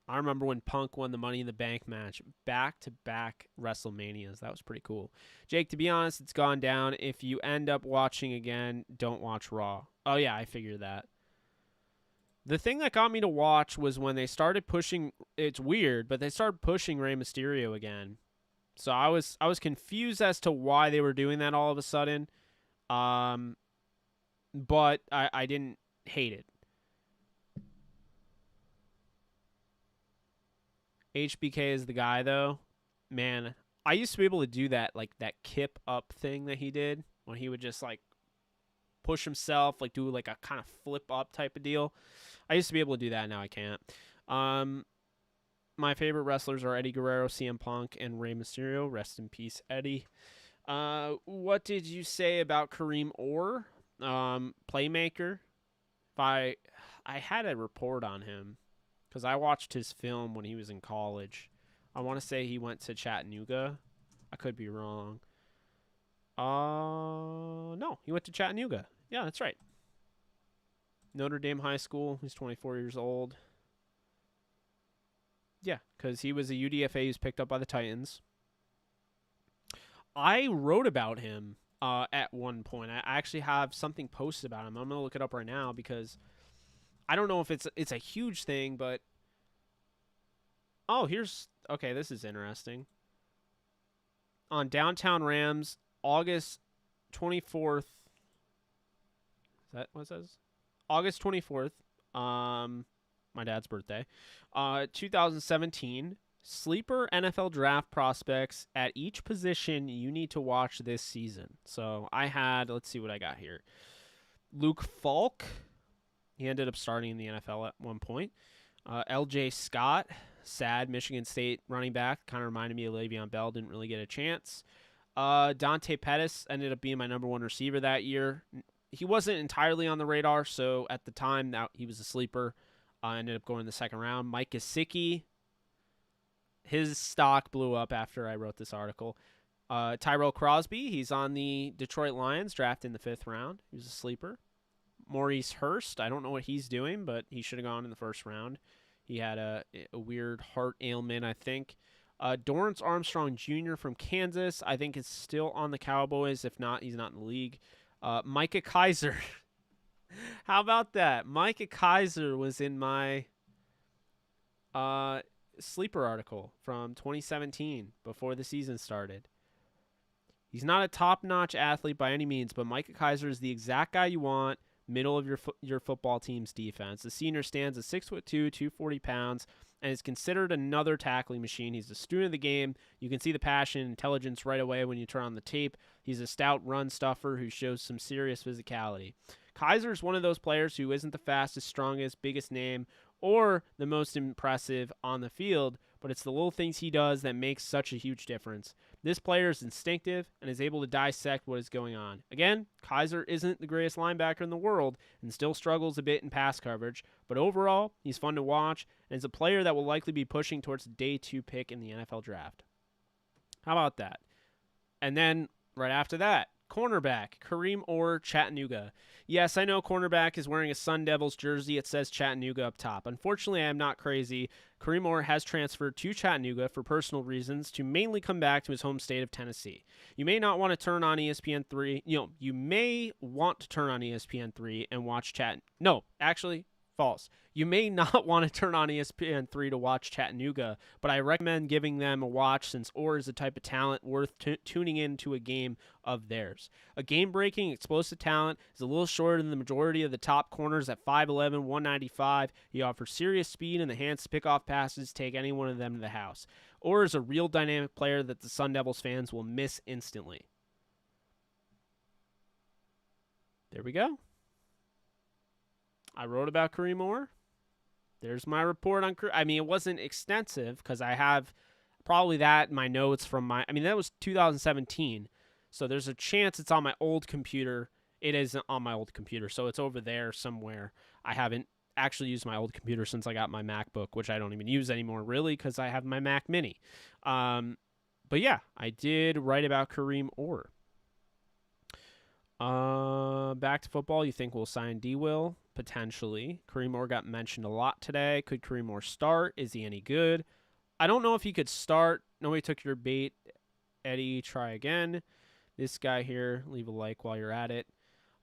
A: I remember when Punk won the Money in the Bank match, back-to-back WrestleManias. That was pretty cool. Jake, to be honest, it's gone down. If you end up watching again, don't watch Raw. Oh, yeah, I figured that. The thing that got me to watch was when they started pushing, it's weird, but they started pushing Rey Mysterio again. So I was confused as to why they were doing that all of a sudden. But I didn't hate it. HBK is the guy, though. Man, I used to be able to do that, like that kip up thing that he did when he would just like push himself, like do like a kind of flip up type of deal. I used to be able to do that. Now I can't. My favorite wrestlers are Eddie Guerrero, CM Punk, and Rey Mysterio. Rest in peace, Eddie. What did you say about Kareem Orr? Playmaker. I had a report on him because I watched his film when he was in college. I want to say he went to Chattanooga. I could be wrong. No, he went to Chattanooga. Yeah, that's right. Notre Dame High School. He's 24 years old. Yeah, because he was a UDFA who's picked up by the Titans. I wrote about him at one point. I actually have something posted about him. I'm going to look it up right now because I don't know if it's a huge thing, but... Oh, okay, this is interesting. On Downtown Rams, August 24th. Is that what it says? August 24th. My dad's birthday. 2017. Sleeper NFL draft prospects at each position you need to watch this season. So I had, let's see what I got here. Luke Falk. He ended up starting in the NFL at one point. LJ Scott. Sad Michigan State running back. Kind of reminded me of Le'Veon Bell. Didn't really get a chance. Dante Pettis ended up being my number one receiver that year. He wasn't entirely on the radar, so at the time that he was a sleeper. Ended up going in the second round. Mike Gesicki. His stock blew up after I wrote this article. Tyrell Crosby. He's on the Detroit Lions, drafted in the 5th round. He was a sleeper. Maurice Hurst. I don't know what he's doing, but he should have gone in the 1st round. He had a weird heart ailment, I think. Dorrance Armstrong Jr. from Kansas, I think is still on the Cowboys. If not, he's not in the league. Micah Kaiser. How about that? Micah Kaiser was in my sleeper article from 2017 before the season started. He's not a top-notch athlete by any means, but Micah Kaiser is the exact guy you want. Middle of your football team's defense. The senior stands at 6'2", 240 pounds, and is considered another tackling machine. He's a student of the game. You can see the passion and intelligence right away when you turn on the tape. He's a stout run stuffer who shows some serious physicality. Kaiser is one of those players who isn't the fastest, strongest, biggest name, or the most impressive on the field, but it's the little things he does that makes such a huge difference. This player is instinctive and is able to dissect what is going on. Again, Kaiser isn't the greatest linebacker in the world and still struggles a bit in pass coverage, but overall, he's fun to watch and is a player that will likely be pushing towards the day 2 pick in the NFL draft. How about that? And then, right after that, cornerback, Kareem Orr, Chattanooga. Yes, I know cornerback is wearing a Sun Devils jersey. It says Chattanooga up top. Unfortunately, I am not crazy. Kareem Orr has transferred to Chattanooga for personal reasons to mainly come back to his home state of Tennessee. You may not want to turn on ESPN3. You may want to turn on ESPN3 and watch No, actually, false. You may not want to turn on ESPN3 to watch Chattanooga, but I recommend giving them a watch since Orr is the type of talent worth tuning into a game of theirs. A game-breaking, explosive talent is a little shorter than the majority of the top corners at 5'11", 195. He offers serious speed and the hands to pick off passes, take any one of them to the house. Orr is a real dynamic player that the Sun Devils fans will miss instantly. There we go. I wrote about Kareem Orr. There's my report on Kareem. I mean, it wasn't extensive because I have probably that in my notes from that was 2017. So there's a chance it's on my old computer. It isn't on my old computer, so it's over there somewhere. I haven't actually used my old computer since I got my MacBook, which I don't even use anymore, really, because I have my Mac Mini. But yeah, I did write about Kareem Orr. Back to football. You think we'll sign D-Will? Potentially. Kareem Orr got mentioned a lot today. Could Kareem Orr start? Is he any good? I don't know if he could start. Nobody took your bait. Eddie, try again. This guy here, leave a like while you're at it.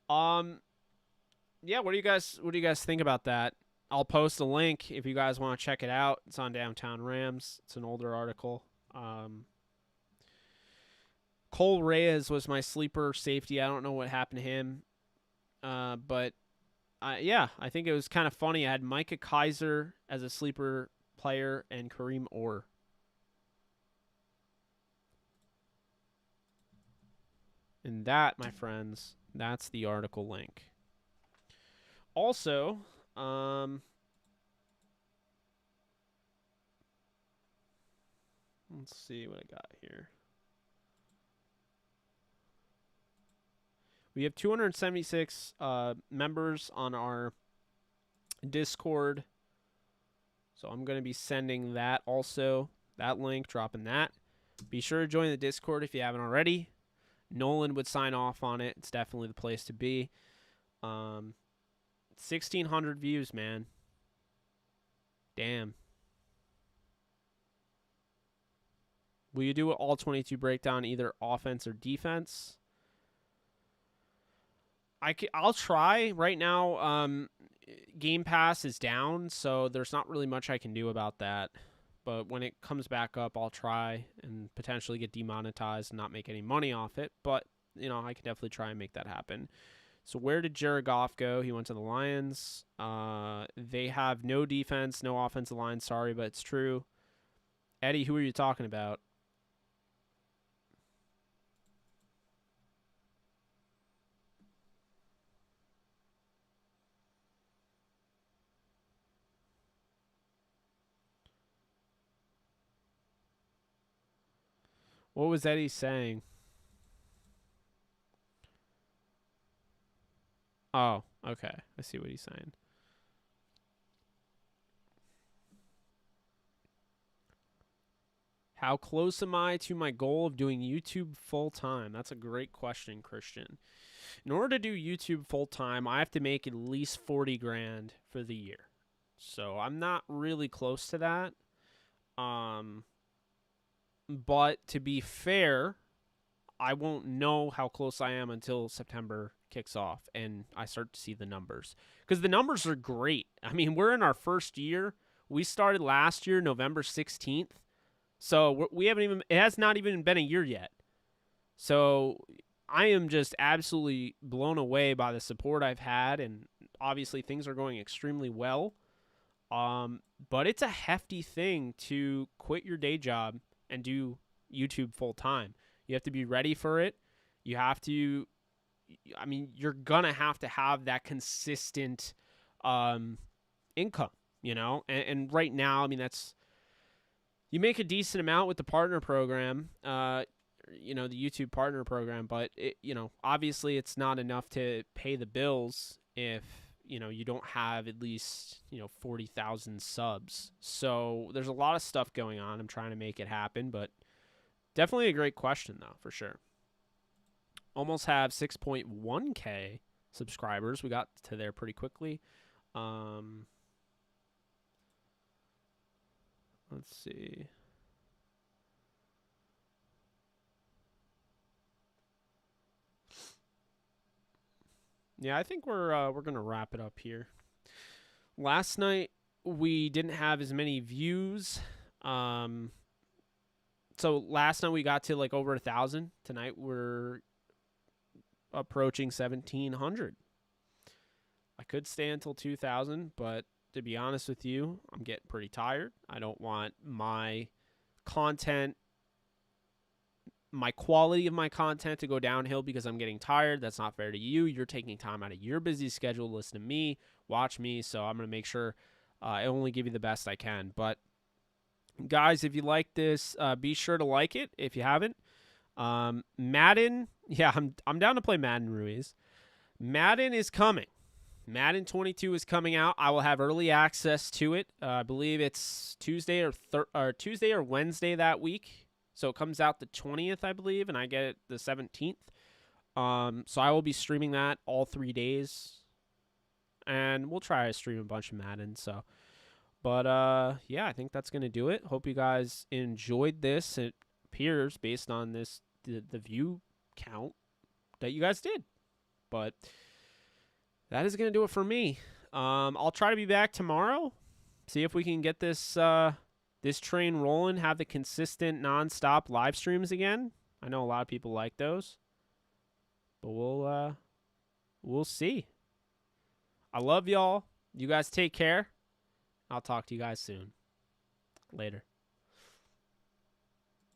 A: Yeah, what do you guys think about that? I'll post a link if you guys want to check it out. It's on Downtown Rams. It's an older article. Cole Reyes was my sleeper safety. I don't know what happened to him. But yeah, I think it was kind of funny. I had Micah Kaiser as a sleeper player and Kareem Orr. And that, my friends, that's the article link. Also, let's see what I got here. We have 276 members on our Discord. So I'm going to be sending that also that link, dropping that. Be sure to join the Discord if you haven't already. Nolan would sign off on it. It's definitely the place to be. 1,600 views, man. Damn. Will you do an all 22 breakdown, either offense or defense? I'll try. Right now, Game Pass is down, so there's not really much I can do about that. But when it comes back up, I'll try and potentially get demonetized and not make any money off it. But, you know, I can definitely try and make that happen. So where did Jared Goff go? He went to the Lions. They have no defense, no offensive line. Sorry, but it's true. Eddie, who are you talking about? What was Eddie saying? Oh, okay. I see what he's saying. How close am I to my goal of doing YouTube full time? That's a great question, Christian. In order to do YouTube full time, I have to make at least 40 grand for the year. So I'm not really close to that. But to be fair, I won't know how close I am until September kicks off and I start to see the numbers. Because the numbers are great. I mean, we're in our first year. We started last year, November 16th. So we haven't even, it has not even been a year yet. So I am just absolutely blown away by the support I've had. And obviously things are going extremely well. But it's a hefty thing to quit your day job and do YouTube full time. You have to be ready for it. You have to, I mean, you're going to have that consistent income, you know? And right now, I mean, you make a decent amount with the partner program, you know, the YouTube partner program, but, you know, obviously it's not enough to pay the bills if, you know, you don't have at least, you know, 40,000 subs. So there's a lot of stuff going on. I'm trying to make it happen, but definitely a great question, though, for sure. Almost have 6.1K subscribers. We got to there pretty quickly. Let's see. Yeah, I think we're gonna wrap it up here. Last night we didn't have as many views. So last night we got to like over 1,000. Tonight we're approaching 1,700. I could stay until 2,000, but to be honest with you, I'm getting pretty tired. I don't want my content, my quality of my content to go downhill because I'm getting tired. That's not fair to you. You're taking time out of your busy schedule to listen to me, watch me. So I'm going to make sure I only give you the best I can. But guys, if you like this, be sure to like it if you haven't. Madden, yeah, I'm down to play Madden, Ruiz. Madden is coming. Madden 22 is coming out. I will have early access to it. I believe it's Tuesday or Wednesday that week. So it comes out the 20th, I believe, and I get it the 17th. So I will be streaming that all 3 days, and we'll try to stream a bunch of Madden. So, but yeah, I think that's gonna do it. Hope you guys enjoyed this. It appears based on this the view count that you guys did, but that is gonna do it for me. I'll try to be back tomorrow. See if we can get this this train rolling. Have the consistent non-stop live streams again. I know a lot of people like those, but we'll see. I love y'all. You guys take care. I'll talk to you guys soon. Later.